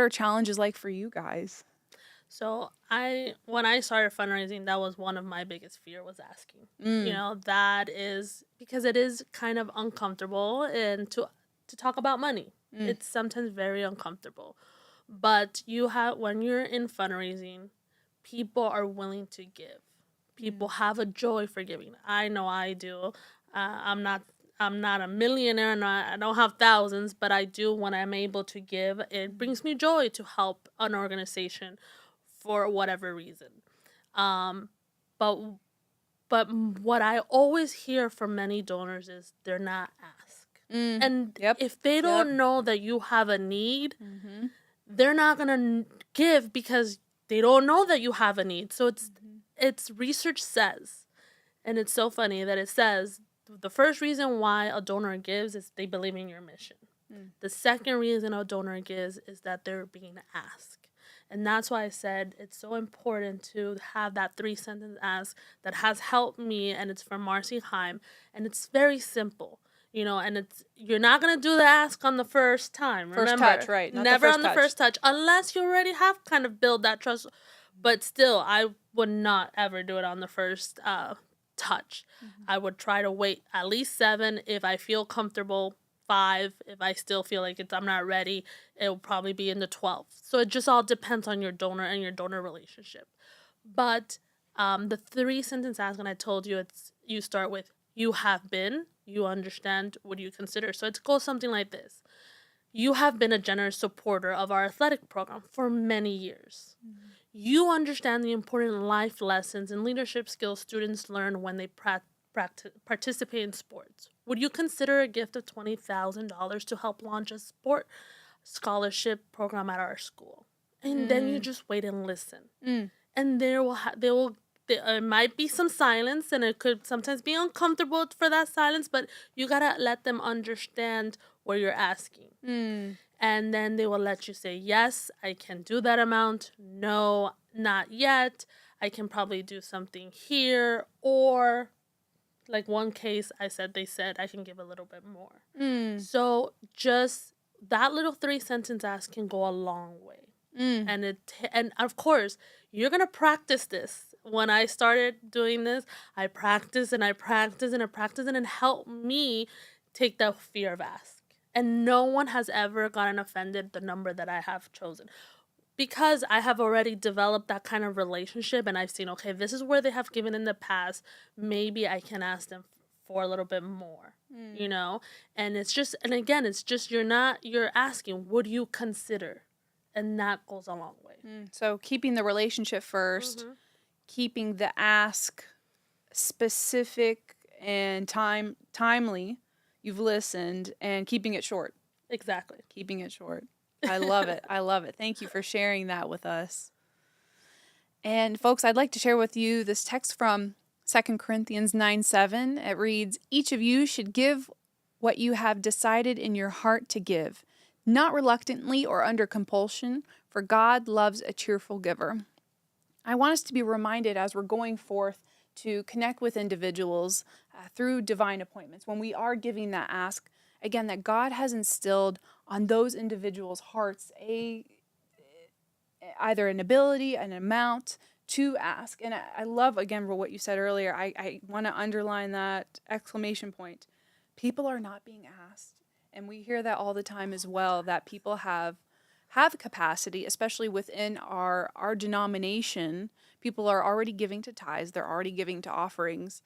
are challenges like for you guys? So when I started fundraising, that was one of my biggest fear, was asking. Mm, That is because it is kind of uncomfortable, and to talk about money. mm, It's sometimes very uncomfortable. But when you're in fundraising, people are willing to give. People mm, have a joy for giving. I know I do. I'm not a millionaire, and I don't have thousands, but I do. When I'm able to give, it mm, brings me joy to help an organization for whatever reason. Um, but But what I always hear from many donors is they're not asked. And Yep. if they Yep. don't know that you have a need, Mm-hmm. they're not going to give because they don't know that you have a need. So it's research says, and it's so funny that it says the first reason why a donor gives is they believe in your mission. The second reason a donor gives is that they're being asked. And that's why I said it's so important to have that 3-sentence ask that has helped me, and it's from Marcy Heim, and it's very simple. And you're not gonna do the ask on the first time. First Remember, touch, right? Not never the first on the touch. first touch, unless you already have kind of built that trust. But still, I would not ever do it on the first touch. I would try to wait at least 7 if I feel comfortable. 5 if I still feel like I'm not ready. It will probably be in the 12th. So it just all depends on your donor and your donor relationship. But the 3-sentence ask, and I told you, you start with you have been, you understand, what do you consider? So it goes something like this. You have been a generous supporter of our athletic program for many years. You understand the important life lessons and leadership skills students learn when they participate in sports. Would you consider a gift of $20,000 to help launch a sport scholarship program at our school? And then you just wait and listen. And there might be some silence, and it could sometimes be uncomfortable for that silence, but you gotta let them understand what you're asking. And then they will let you say, yes, I can do that amount. No, not yet. I can probably do something here. Or, like one case, they said I can give a little bit more. So just that little 3-sentence ask can go a long way. And of course, you're going to practice this. When I started doing this, I practiced and I practiced and I practiced, and it helped me take the fear of ask. And no one has ever gotten offended the number that I have chosen. Because I have already developed that kind of relationship, and I've seen, okay, this is where they have given in the past. Maybe I can ask them for a little bit more, And it's just, and again, it's just you're asking, would you consider? And that goes a long way. So keeping the relationship first, keeping the ask specific and timely. You've listened, and keeping it short. Exactly. Keeping it short. I love it. I love it. Thank you for sharing that with us. And folks, I'd like to share with you this text from 2 Corinthians 9:7. It reads, each of you should give what you have decided in your heart to give, not reluctantly or under compulsion, for God loves a cheerful giver. I want us to be reminded as we're going forth to connect with individuals through divine appointments, when we are giving that ask, again, that God has instilled on those individuals' hearts either an ability, an amount to ask. And I love, again, what you said earlier. I want to underline that exclamation point. People are not being asked. And we hear that all the time as well, that people have capacity, especially within our denomination. People are already giving to tithes. They're already giving to offerings.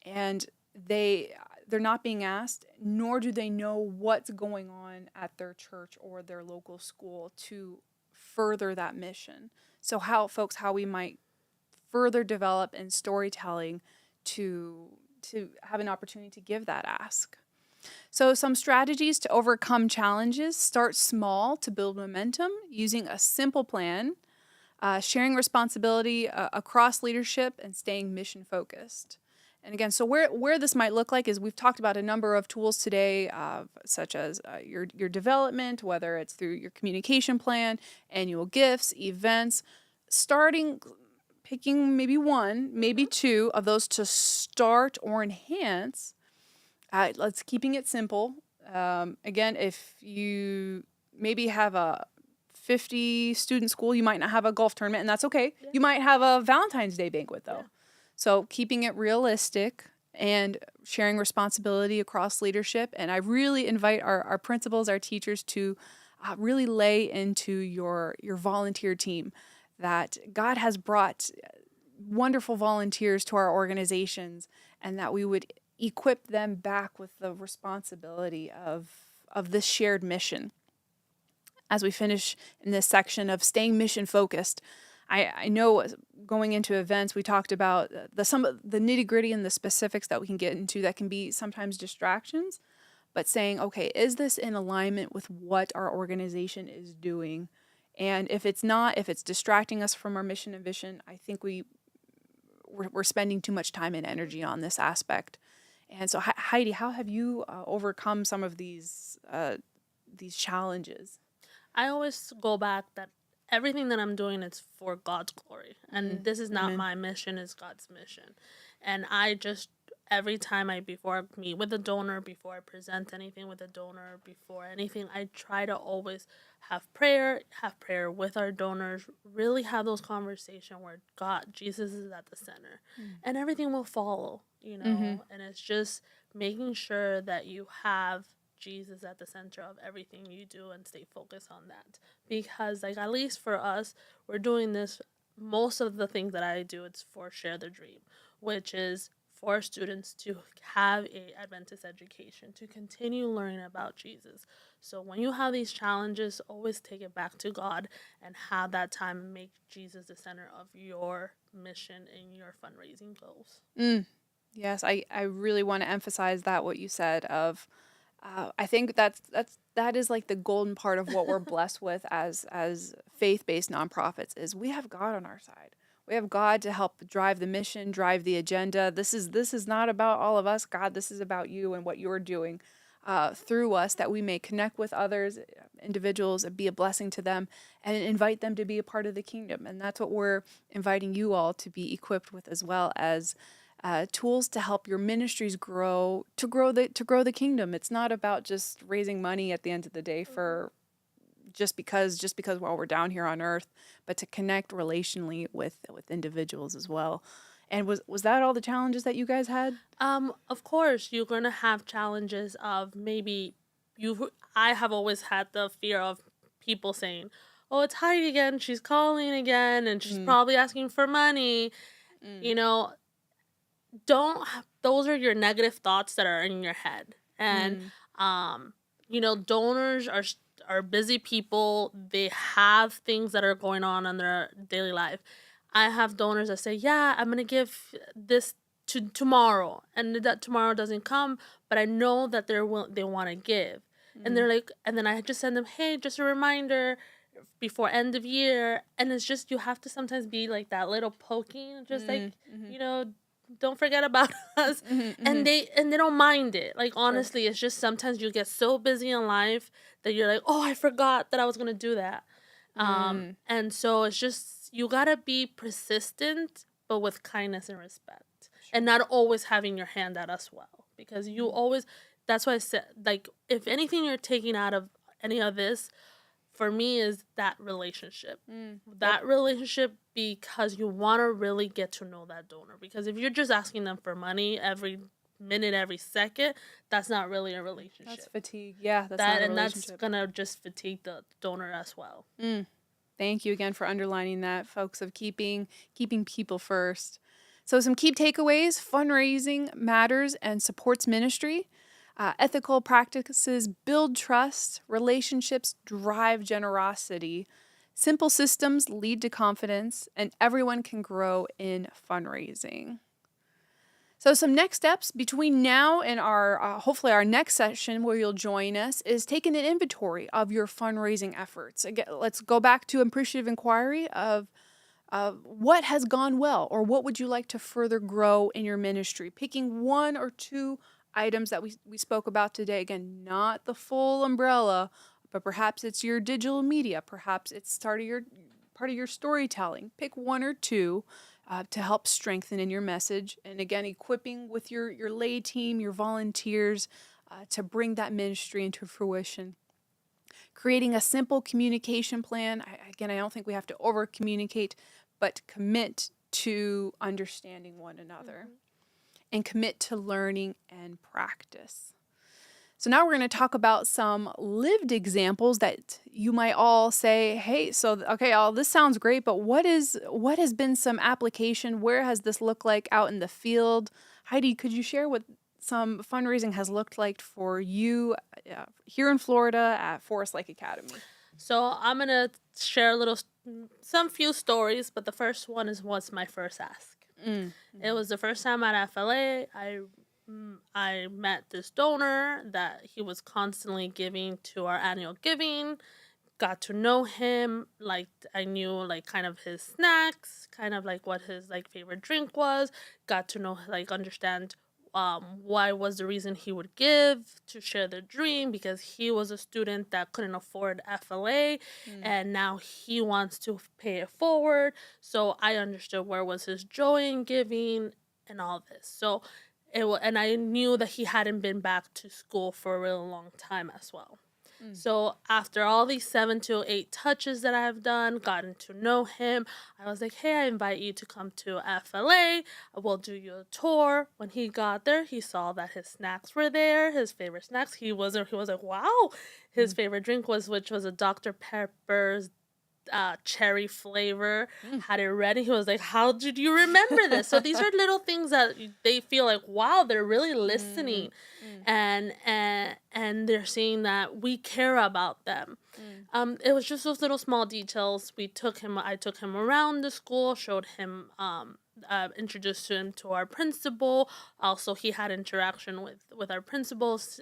And they're not being asked, nor do they know what's going on at their church or their local school to further that mission. So how we might further develop in storytelling to have an opportunity to give that ask. So some strategies to overcome challenges: start small to build momentum using a simple plan, sharing responsibility across leadership, and staying mission focused. And again, so where this might look like is we've talked about a number of tools today, such as your development, whether it's through your communication plan, annual gifts, events, picking maybe one, maybe two of those to start or enhance. Let's keeping it simple. Again, if you maybe have a 50-student school, you might not have a golf tournament, and that's okay. Yeah. You might have a Valentine's Day banquet, though. Yeah. So keeping it realistic and sharing responsibility across leadership. And I really invite our principals, our teachers to really lay into your volunteer team, that God has brought wonderful volunteers to our organizations, and that we would equip them back with the responsibility of this shared mission. As we finish in this section of staying mission focused, I know going into events, we talked about some of the nitty gritty and the specifics that we can get into that can be sometimes distractions, but saying, okay, is this in alignment with what our organization is doing? And if it's not, if it's distracting us from our mission and vision, I think we're spending too much time and energy on this aspect. And so, Heidi, how have you overcome some of these challenges? I always go back that everything that I'm doing is for God's glory. And this is not Amen. my mission, it's God's mission. And I just every time before I meet with a donor, before I present anything with a donor, before anything, I try to always have prayer with our donors, really have those conversations where God, Jesus is at the center. And everything will follow, Mm-hmm. and it's just making sure that you have Jesus at the center of everything you do and stay focused on that. Because like at least for us, we're doing this most of the things that I do it's for Share the Dream, which is for students to have a Adventist education, to continue learning about Jesus. So when you have these challenges, always take it back to God and have that time and make Jesus the center of your mission and your fundraising goals. Yes, I really want to emphasize that what you said of I think that is like the golden part of what we're blessed with as faith-based nonprofits is we have God on our side. We have God to help drive the mission, drive the agenda. This is not about all of us, God. This is about you and what you're doing through us, that we may connect with others, individuals, and be a blessing to them, and invite them to be a part of the kingdom. And that's what we're inviting you all to be equipped with, as well as tools to help your ministries grow to grow the kingdom. It's not about just raising money at the end of the day for just because while we're down here on earth, but to connect relationally with individuals as well. And was that all the challenges that you guys had? Of course, you're gonna have challenges of maybe you. I have always had the fear of people saying, "Oh, it's Heidi again. She's calling again, and she's Mm, probably asking for money." mm, You know, don't. Those are your negative thoughts that are in your head, and mm, um, donors are busy people. They have things that are going on in their daily life. I have donors that say, "Yeah, I'm gonna give this to tomorrow," and that tomorrow doesn't come, but I know that they want to give, and mm, they're like, and then I just send them, "Hey, just a reminder before end of year," and it's just you have to sometimes be like that little poking, just like mm, mm, you know. Don't forget about us, mm, and mm. they don't mind it. Like Sure. honestly, it's just sometimes you get so busy in life that you're like, oh, I forgot that I was gonna do that. Mm, And so it's just you gotta be persistent, but with kindness and respect, and sure. not always having your hand out as well, because you Mm, always. That's why I said, like, if anything you're taking out of any of this, for me, is that relationship. yep. That relationship, because you want to really get to know that donor. Because if you're just asking them for money every minute, every second, that's not really a That's relationship. fatigue. Yeah, that's not That a and that's relationship. gonna just fatigue the donor as well. Mm. Thank you again for underlining that, folks, of keeping people first. So some key takeaways: fundraising matters and supports ministry. Ethical practices build trust. Relationships drive generosity. Simple systems lead to confidence, and everyone can grow in fundraising. So, some next steps between now and our hopefully our next session where you'll join us is taking an inventory of your fundraising efforts. Again, let's go back to appreciative inquiry of what has gone well, or what would you like to further grow in your ministry. Picking one or two items that we spoke about today. Again, not the full umbrella, but perhaps it's your digital media, perhaps it's part of your storytelling. Pick one or two to help strengthen in your message. And again, equipping with your lay team, your volunteers to bring that ministry into fruition. Creating a simple communication plan. Again, I don't think we have to over communicate, but commit to understanding one another Mm-hmm. and commit to learning and practice. So now we're going to talk about some lived examples that you might all say, "Hey, so okay, all this sounds great, but what has been some application? Where has this looked like out in the field?" Heidi, could you share what some fundraising has looked like for you here in Florida at Forest Lake Academy? So I'm gonna share some few stories, but the first one was my first ask. It was the first time at FLA. I met this donor that he was constantly giving to our annual giving. Got to know him. Like I knew like kind of his snacks, kind of like what his like favorite drink was. Got to know like understand why was the reason he would give to share the dream, because he was a student that couldn't afford FLA and now he wants to pay it forward. So I understood where was his joy in giving and all this. So and I knew that he hadn't been back to school for a really long time as well. So after all these 7 to 8 touches that I've done, gotten to know him, I was like, hey, I invite you to come to FLA. We'll do you a tour. When he got there, he saw that his snacks were there, his favorite snacks. He was like, wow. His favorite drink which was a Dr. Pepper's cherry flavor. Had it ready. He was like, how did you remember this? So these are little things that they feel like, wow, they're really listening. And they're seeing that we care about them. It was just those little small details. I took him around the school, showed him introduced him to our principal. Also, he had interaction with our principals,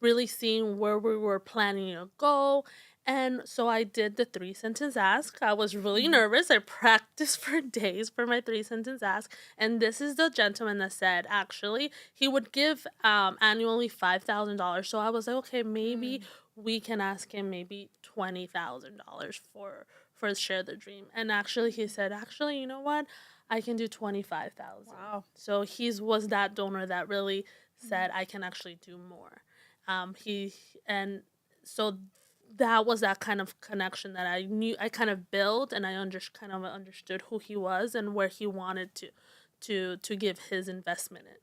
really seeing where we were planning to go. And so I did the 3-sentence ask. I was really nervous. I practiced for days for my 3-sentence ask. And this is the gentleman that said, actually, he would give annually $5,000. So I was like, okay, maybe we can ask him maybe $20,000 for Share the Dream. And actually, he said, actually, you know what? I can do 25,000. Wow. So he was that donor that really said, I can actually do more. So that was that kind of connection that I knew I kind of built, and I kind of understood who he was and where he wanted to give his investment in.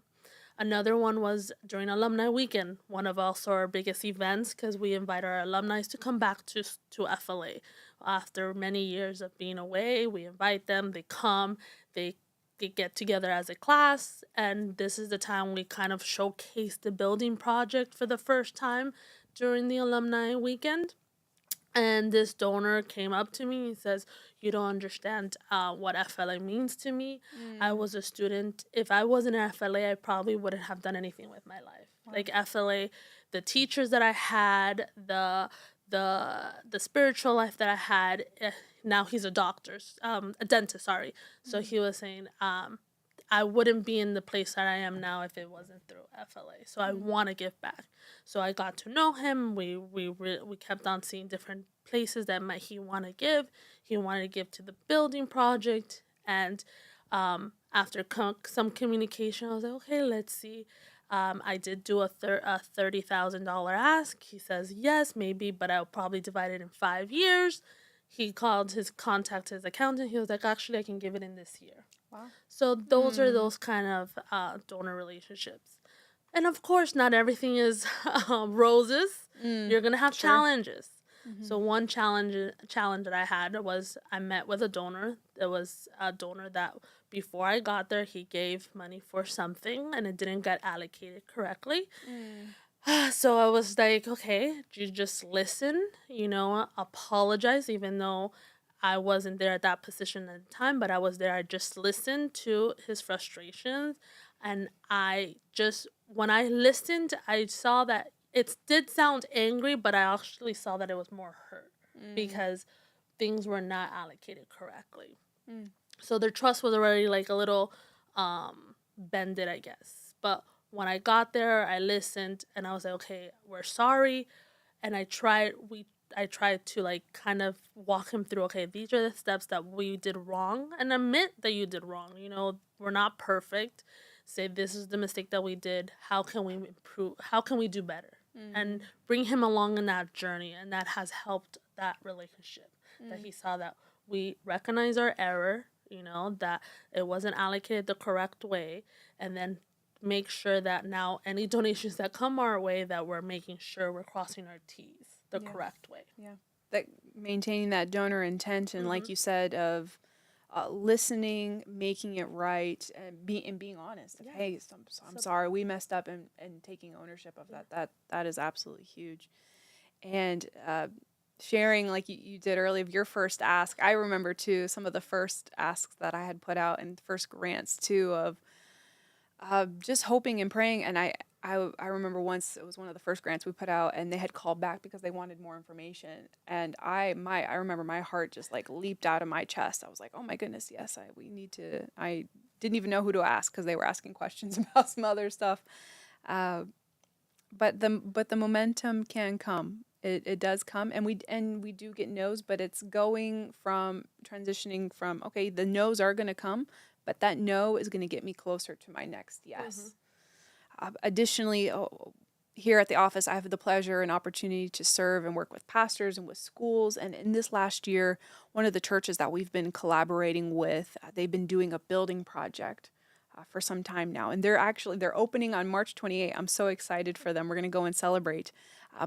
Another one was during alumni weekend, one of also our biggest events, because we invite our alumni to come back to FLA after many years of being away. We invite them, they come, they get together as a class, and this is the time we kind of showcase the building project for the first time during the alumni weekend. And this donor came up to me and says, you don't understand what FLA means to me. I was a student. If I wasn't in FLA, I probably wouldn't have done anything with my life. Wow. Like FLA, the teachers that I had, the spiritual life that I had. Now he's a dentist, sorry. So he was saying, I wouldn't be in the place that I am now if it wasn't through FLA. So I want to give back. So I got to know him. We kept on seeing different places that he want to give. He wanted to give to the building project. And after some communication, I was like, okay, let's see. I did do a $30,000 ask. He says, yes, maybe, but I'll probably divide it in 5 years. He called his accountant. He was like, actually, I can give it in this year. Wow. So those are those kind of donor relationships. And of course, not everything is roses. You're going to have challenges. So one challenge that I had was I met with a donor. There was a donor that before I got there, he gave money for something and it didn't get allocated correctly. So I was like, okay, you just listen, apologize, even though I wasn't there at that position at the time, but I was there. I just listened to his frustrations. And when I listened, I saw that it did sound angry, but I actually saw that it was more hurt because things were not allocated correctly. So their trust was already like a little bended, I guess. But when I got there, I listened and I was like, okay, we're sorry. And I tried to like kind of walk him through, okay, these are the steps that we did wrong, and admit that you did wrong. We're not perfect. Say, this is the mistake that we did. How can we improve? How can we do better? And bring him along in that journey. And that has helped that relationship, that he saw that we recognize our error, that it wasn't allocated the correct way, and then make sure that now any donations that come our way, that we're making sure we're crossing our T's the correct way. Yeah. That maintaining that donor intent and like you said, of listening, making it right, and being honest. Yeah. Hey, I'm sorry, we messed up, and taking ownership of that is absolutely huge. And sharing like you did earlier of your first ask. I remember too some of the first asks that I had put out and first grants too of just hoping and praying. And I remember once it was one of the first grants we put out, and they had called back because they wanted more information. And I remember my heart just like leaped out of my chest. I was like, oh my goodness, yes, we need to. I didn't even know who to ask because they were asking questions about some other stuff. Uh, but the momentum can come. It does come, and we do get no's, but it's going from transitioning from okay, the no's are going to come, but that no is going to get me closer to my next Mm-hmm. yes. Additionally, here at the office, I have the pleasure and opportunity to serve and work with pastors and with schools. And in this last year, one of the churches that we've been collaborating with, they've been doing a building project for some time now, and they're opening on March 28th. I'm so excited for them. We're going to go and celebrate.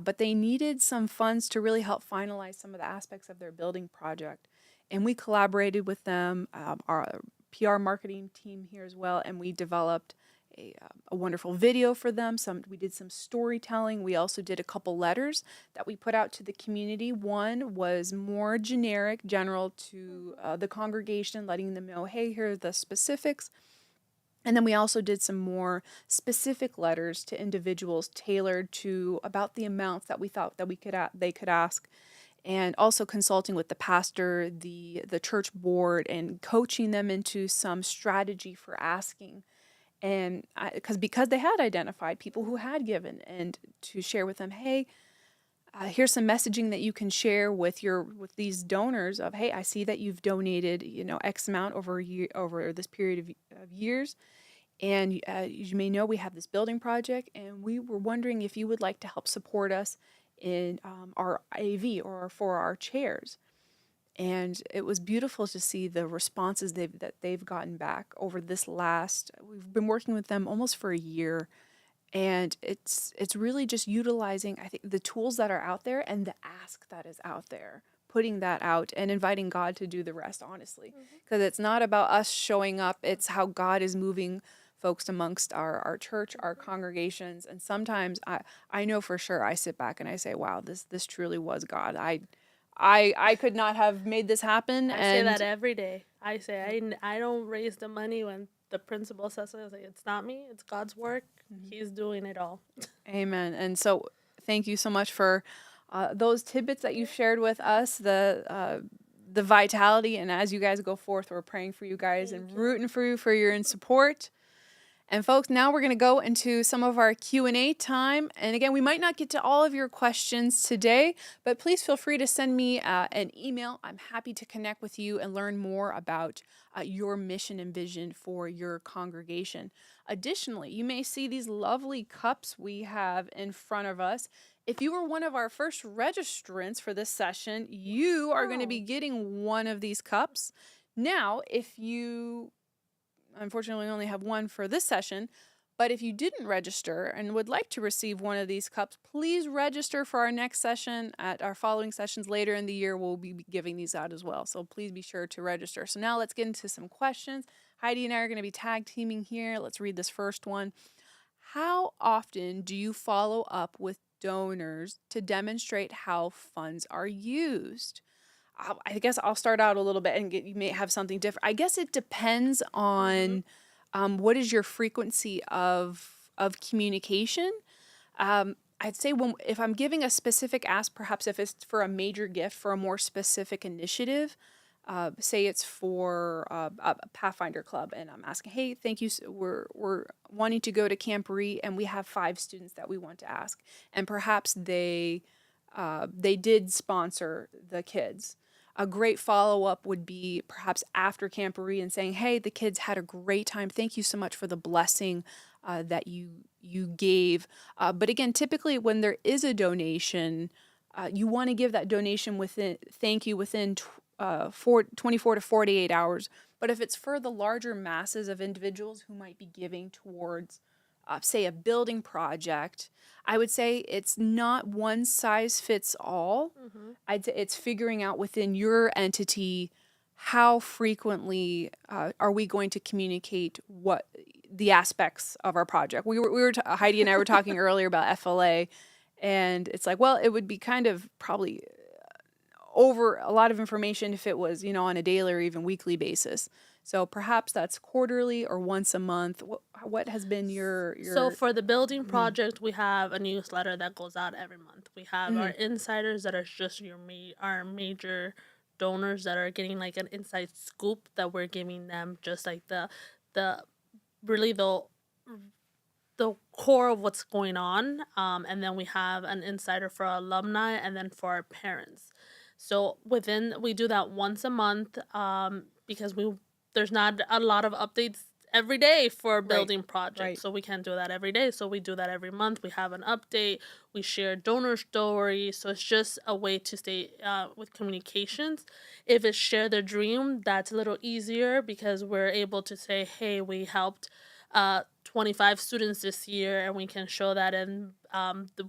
But they needed some funds to really help finalize some of the aspects of their building project, and we collaborated with them, our PR marketing team here as well, and we developed a wonderful video for them. We did some storytelling. We also did a couple letters that we put out to the community. One was more generic, general to the congregation, letting them know, hey, here are the specifics. And then we also did some more specific letters to individuals tailored to about the amounts that we thought that they could ask, and also consulting with the pastor, the church board, and coaching them into some strategy for asking. And because they had identified people who had given, and to share with them, hey, here's some messaging that you can share with these donors of, hey, I see that you've donated, X amount over this period of years, and you may know we have this building project, and we were wondering if you would like to help support us in our AV or for our chairs. And it was beautiful to see the responses that they've gotten back over this last. We've been working with them almost for a year, and it's really just utilizing, I think, the tools that are out there and the ask that is out there, putting that out and inviting God to do the rest, honestly, because it's not about us showing up. It's how God is moving folks amongst our church, our congregations. And sometimes I know for sure I sit back and I say, wow, this truly was God. I could not have made this happen. I say that And every day. I say I don't raise the money when the principal says it. I say it's not me. It's God's work. He's doing it all. amen. And so thank you so much for those tidbits that you shared with us, the vitality. And as you guys go forth, we're praying for you guys and rooting for you for your in support. And folks, now we're going to go into some of our Q&A time. And again, we might not get to all of your questions today, but please feel free to send me an email. I'm happy to connect with you and learn more about your mission and vision for your congregation. Additionally, you may see these lovely cups we have in front of us. If you were one of our first registrants for this session, you are going to be getting one of these cups. Now, if you unfortunately, we only have one for this session, but if you didn't register and would like to receive one of these cups, please register for our next session. At our following sessions later in the year, we'll be giving these out as well. So please be sure to register. So now let's get into some questions. Heidi and I are going to be tag teaming here. Let's read this first one. How often do you follow up with donors to demonstrate how funds are used? I guess I'll start out a little bit and you may have something different. I guess it depends on what is your frequency of communication. I'd say if I'm giving a specific ask, perhaps if it's for a major gift for a more specific initiative, say it's for a Pathfinder club, and I'm asking, hey, thank you. We're wanting to go to Camp Ree, and we have 5 students that we want to ask, and perhaps they did sponsor the kids. A great follow-up would be perhaps after Camporee and saying, hey, the kids had a great time. Thank you so much for the blessing that you gave. But again, typically when there is a donation, you want to give that donation within 24 to 48 hours. But if it's for the larger masses of individuals who might be giving towards, say, a building project, I would say it's not one size fits all. I'd say it's figuring out within your entity how frequently are we going to communicate what the aspects of our project. Heidi and I were talking earlier about FLA, and it's like, well, it would be kind of probably over a lot of information if it was, on a daily or even weekly basis. So perhaps that's quarterly or once a month. What has been your So your for the building project, we have a newsletter that goes out every month. We have our Mhm. insiders that are just our major donors that are getting like an inside scoop that we're giving them, just like the really the core of what's going on. And then we have an insider for our alumni and then for our parents. So we do that once a month, because there's not a lot of updates every day for Right. building projects. Right. So we can't do that every day. So we do that every month. We have an update. We share donor stories. So it's just a way to stay with communications. If it's share the dream, that's a little easier because we're able to say, hey, we helped 25 students this year, and we can show that, and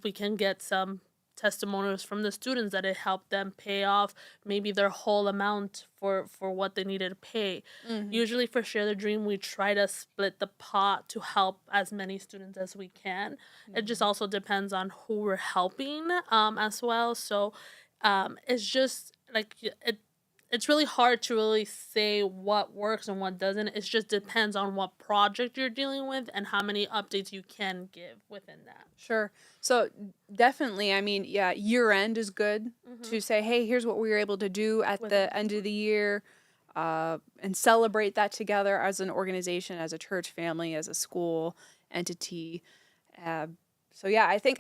we can get some testimonials from the students that it helped them pay off maybe their whole amount for what they needed to pay. Mhm. Usually for Share the Dream, we try to split the pot to help as many students as we can. It just Mhm. also depends on who we're helping, as well. So it's just like it's really hard to really say what works and what doesn't. It just depends on what project you're dealing with and how many updates you can give within that. Sure. So definitely, I mean, yeah, year end is good Mm-hmm. to say, hey, here's what we were able to do at Within the end of the year, and celebrate that together as an organization, as a church family, as a school entity. Uh, so yeah, I think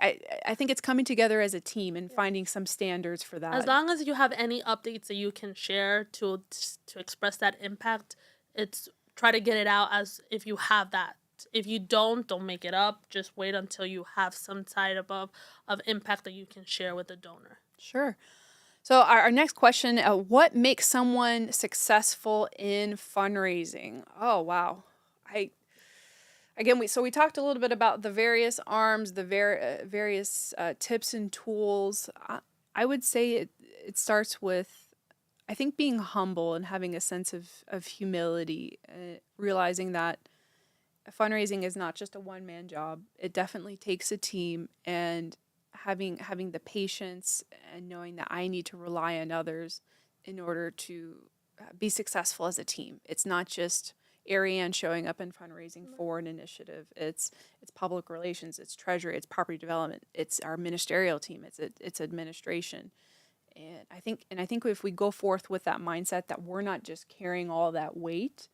it's coming together as a team and yeah. finding some standards for As that. long as you have any updates that you can share to express that impact, it's try to get it out as if you have that. If you don't make it up. Just wait until you have some type of impact that you can share with the donor. Sure. So our next question, what makes someone successful in fundraising? Oh, wow. I Again, we talked a little bit about the various arms, the various tips and tools. I would say it starts with, I think, being humble and having a sense of humility, realizing that fundraising is not just a one man job. It definitely takes a team, and having the patience and knowing that I need to rely on others in order to be successful as a team. It's not just Ariane showing up and fundraising for an initiative. It's public relations, it's treasury, it's property development, it's our ministerial team, it's administration. And I think if we go forth with that mindset that we're not just carrying all that weight,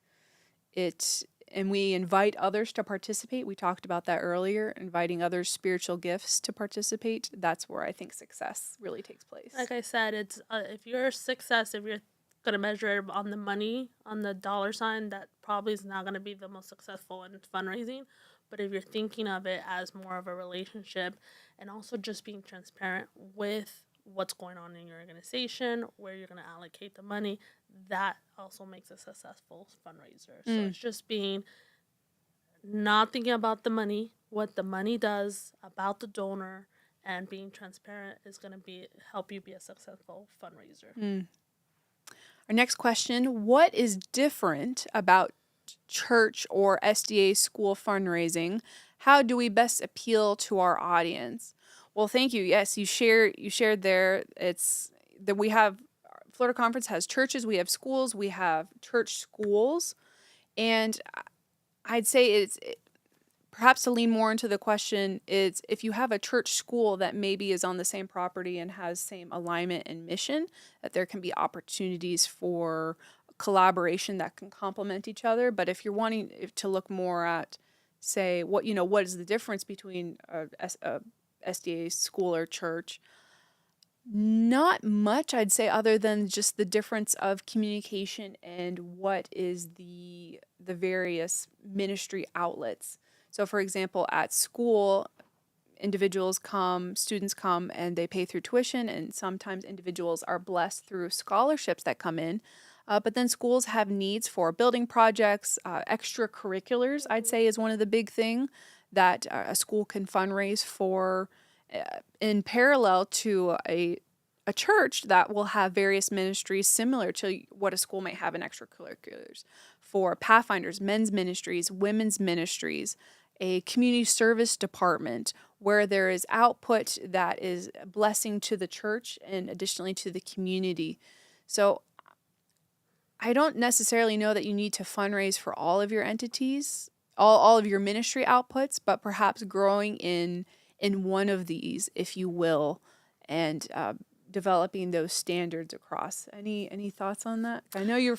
it and we invite others to participate. We talked about that earlier, inviting others' spiritual gifts to participate. That's where I think success really takes place. Like I said, it's if you're a success, if you're gonna measure it on the money, on the dollar sign, that probably is not gonna be the most successful in fundraising. But if you're thinking of it as more of a relationship, and also just being transparent with what's going on in your organization, where you're gonna allocate the money, that also makes a successful fundraiser. So Mm, it's just being not thinking about the money, what the money does, about the donor, and being transparent is going to be help you be a successful fundraiser. mm. Our next question, what is different about church or SDA school fundraising? How do we best appeal to our audience? Well, thank you. Yes, you shared there. It's that we have Florida Conference has churches, we have schools, we have church schools, and I'd say perhaps to lean more into the question is if you have a church school that maybe is on the same property and has same alignment and mission, that there can be opportunities for collaboration that can complement each other. But if you're wanting to look more at, say, what is the difference between a SDA school or church? Not much, I'd say, other than just the difference of communication and what is the various ministry outlets. So, for example, at school, students come, and they pay through tuition, and sometimes individuals are blessed through scholarships that come in. But then schools have needs for building projects, extracurriculars, I'd Mm-hmm. say, is one of the big thing that a school can fundraise for, in parallel to a church that will have various ministries similar to what a school might have in extracurriculars for Pathfinders, men's ministries, women's ministries. a community service department where there is output that is a blessing to the church and additionally to the community. So I don't necessarily know that you need to fundraise for all of your entities, all of your ministry outputs, but perhaps growing in one of these, if you will, and developing those standards across. Any thoughts on that? I know you're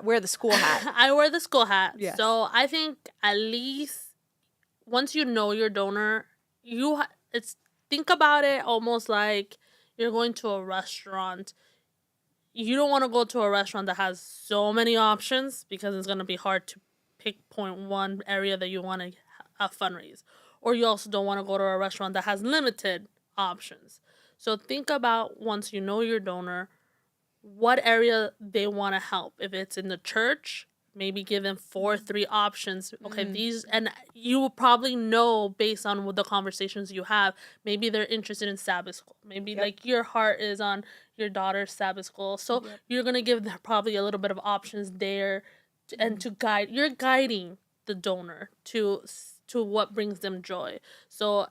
wear the school hat. I wear the school hat. Yes. So I think at least once you know your donor, it's think about it almost like you're going to a restaurant. You don't want to go to a restaurant that has so many options because it's going to be hard to point one area that you want to fundraise. Or you also don't want to go to a restaurant that has limited options. So think about once you know your donor, what area they want to help. If it's in the church, maybe give them 3 options. Okay, these, and you will probably know based on what the conversations you have. Maybe they're interested in Sabbath school. Maybe like your heart is on your daughter's Sabbath school. So you're gonna give them probably a little bit of options there, and to guide. You're guiding the donor to what brings them joy. So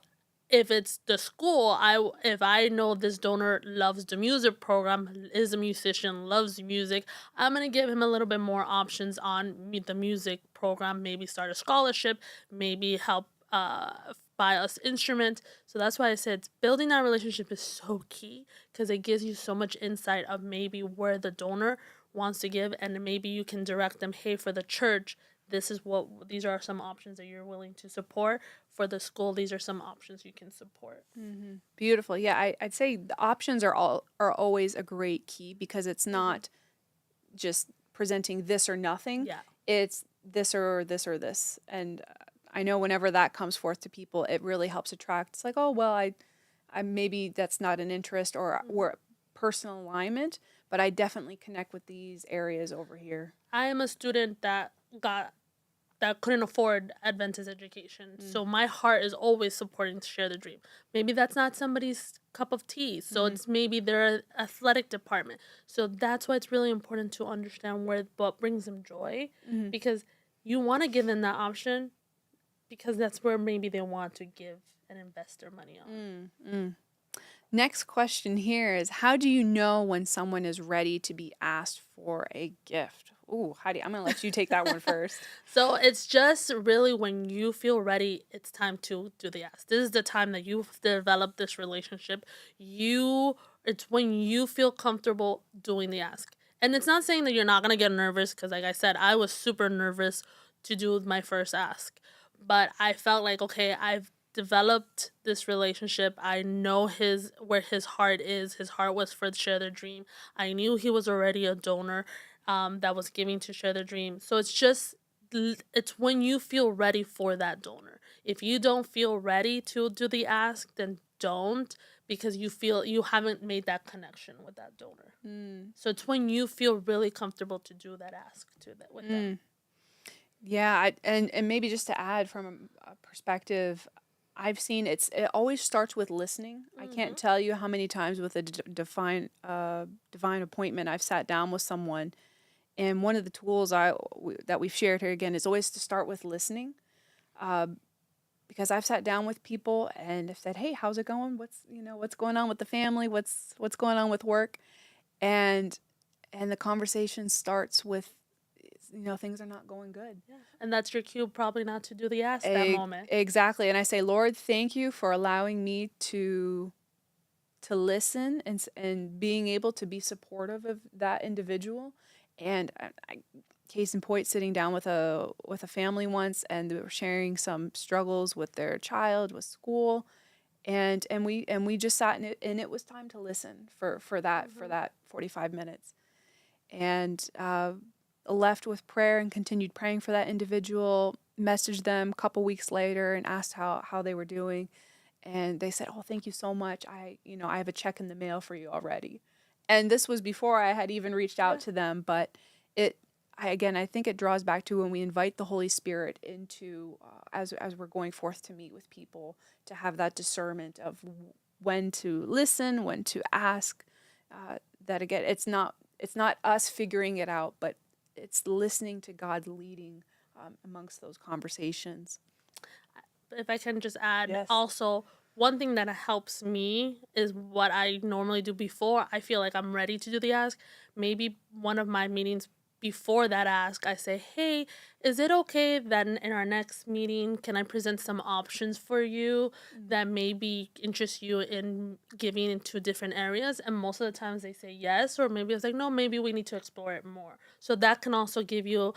if it's the school, if I know this donor loves the music program, is a musician, loves music, I'm gonna give him a little bit more options on the music program. Maybe start a scholarship, maybe help buy us instrument. So that's why I said building that relationship is so key because it gives you so much insight of maybe where the donor wants to give, and maybe you can direct them. Hey, for the church, these are some options that you're willing to support. For the school, these are some options you can support. Beautiful. Yeah, I'd say the options are always a great key because it's not just presenting this or nothing. Yeah. It's this or this or this. And I know whenever that comes forth to people, it really helps attract. It's like, oh well, I maybe that's not an interest or personal alignment, but I definitely connect with these areas over here. I am a student that couldn't afford Adventist education. So my heart is always supporting to Share the Dream. Maybe that's not somebody's cup of tea. So it's maybe their athletic department. So that's why it's really important to understand what brings them joy, because you want to give them that option because that's where maybe they want to give and invest their money on. Next question here is, how do you know when someone is ready to be asked for a gift? Ooh, Heidi, I'm going to let you take that one first. So it's just really when you feel ready, it's time to do the ask. This is the time that you've developed this relationship. It's when you feel comfortable doing the ask. And it's not saying that you're not going to get nervous because, like I said, I was super nervous to do my first ask. But I felt like, okay, I've developed this relationship. I know where his heart is. His heart was for Share Their Dream. I knew he was already a donor that was giving to Share Their Dream. So it's when you feel ready for that donor. If you don't feel ready to do the ask, then don't, because you feel you haven't made that connection with that donor. So it's when you feel really comfortable to do that ask with them. Yeah, and maybe just to add from a perspective, I've seen it always starts with listening. I can't tell you how many times with a divine appointment I've sat down with someone, and one of the tools that we've shared here again is always to start with listening, because I've sat down with people and have said, "Hey, how's it going? What's going on with the family? What's going on with work?" And the conversation starts with, things are not going good. Yeah. And that's your cue probably not to do the ask that moment. Exactly. And I say, Lord, thank you for allowing me to listen and being able to be supportive of that individual. And case in point, sitting down with a family once, and they were sharing some struggles with their child with school, and we just sat and it was time to listen for that 45 minutes, and left with prayer and continued praying for that individual. Messaged them a couple weeks later and asked how they were doing, and they said, "Oh, thank you so much. I have a check in the mail for you already." And this was before I had even reached out to them, but I think it draws back to when we invite the Holy Spirit into as we're going forth to meet with people, to have that discernment of when to listen, when to ask. That again, it's not us figuring it out, but it's listening to God's leading amongst those conversations. if I can just add Yes. also, one thing that helps me is what I normally do before I feel like I'm ready to do the ask. Maybe one of my meetings before that ask, I say, hey, is it okay that in our next meeting, can I present some options for you Mm. that maybe interest you in giving into different areas? And most of the times they say yes, or maybe it's like, no, maybe we need to explore it more. So that can also give you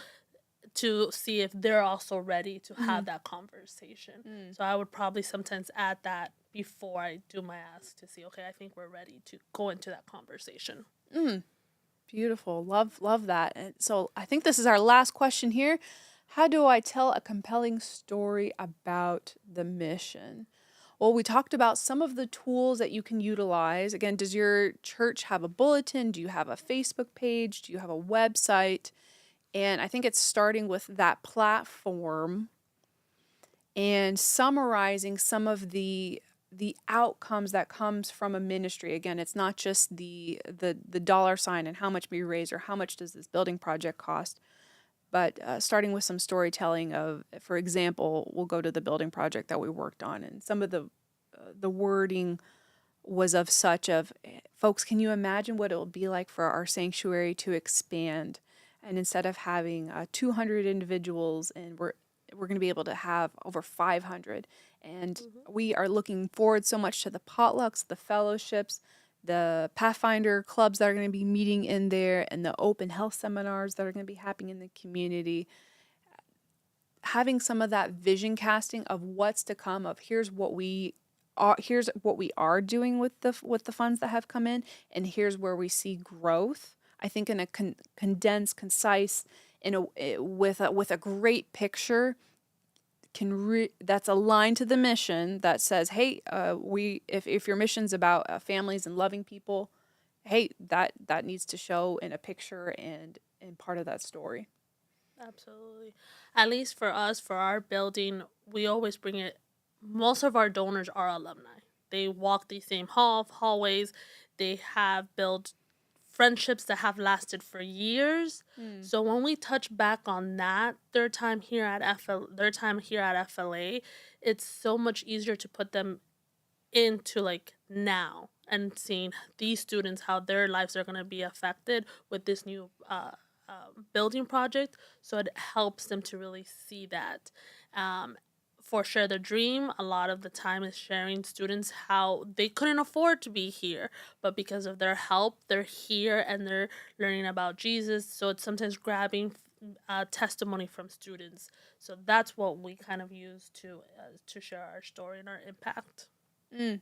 to see if they're also ready to have Mm. that conversation. Mm. So I would probably sometimes add that before I do my ask to see, okay, I think we're ready to go into that conversation. Mm. Beautiful. Love that. And so I think this is our last question here. How do I tell a compelling story about the mission? Well, we talked about some of the tools that you can utilize. Again, does your church have a bulletin? Do you have a Facebook page? Do you have a website? And I think it's starting with that platform and summarizing some of the outcomes that comes from a ministry. Again, it's not just the dollar sign and how much we raise or how much does this building project cost, but starting with some storytelling of, for example, we'll go to the building project that we worked on, and some of the wording was of such of, folks, can you imagine what it will be like for our sanctuary to expand? And instead of having 200 individuals, and we're going to be able to have over 500. And Mm-hmm. we are looking forward so much to the potlucks, the fellowships, the Pathfinder clubs that are going to be meeting in there, and the open health seminars that are going to be happening in the community. Having some of that vision casting of what's to come, of here's what we are doing with the funds that have come in, and here's where we see growth. I think in a condensed, concise, with a great picture, that's aligned to the mission, that says, hey, we if your mission's about families and loving people, hey, that needs to show in a picture and part of that story. Absolutely. At least for us, for our building, we always bring it. Most of our donors are alumni. They walk these same hallways. They have built friendships that have lasted for years. Mm. So when we touch back on that their time here at FLA, it's so much easier to put them into like now and seeing these students how their lives are going to be affected with this new building project. So it helps them to really see that. For Share the Dream, a lot of the time is sharing students how they couldn't afford to be here, but because of their help, they're here and they're learning about Jesus. So it's sometimes grabbing testimony from students. So that's what we kind of use to share our story and our impact. Mm.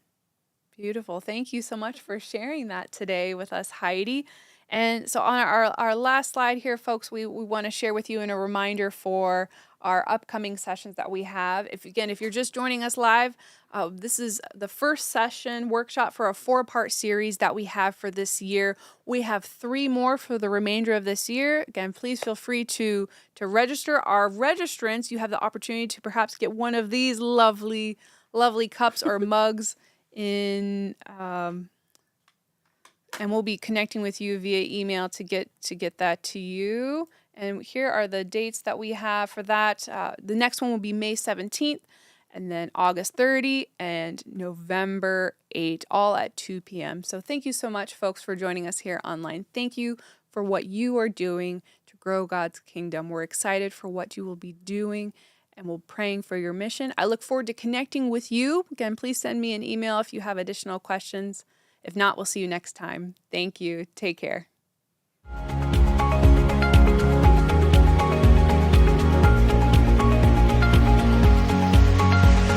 Beautiful. Thank you so much for sharing that today with us, Heidi. And so, on our last slide here, folks, we want to share with you in a reminder for our upcoming sessions that we have. If you're just joining us live, this is the first session workshop for a 4-part series that we have for this year. We have 3 more for the remainder of this year. Again, please feel free to register. Our registrants, you have the opportunity to perhaps get one of these lovely cups or mugs in and we'll be connecting with you via email to get that to you. And here are the dates that we have for that. The next one will be May 17th, and then August 30 and November 8, all at 2 p.m. So thank you so much, folks, for joining us here online. Thank you for what you are doing to grow God's kingdom. We're excited for what you will be doing, and we're praying for your mission. I look forward to connecting with you. Again, please send me an email if you have additional questions. If not, we'll see you next time. Thank you. Take care.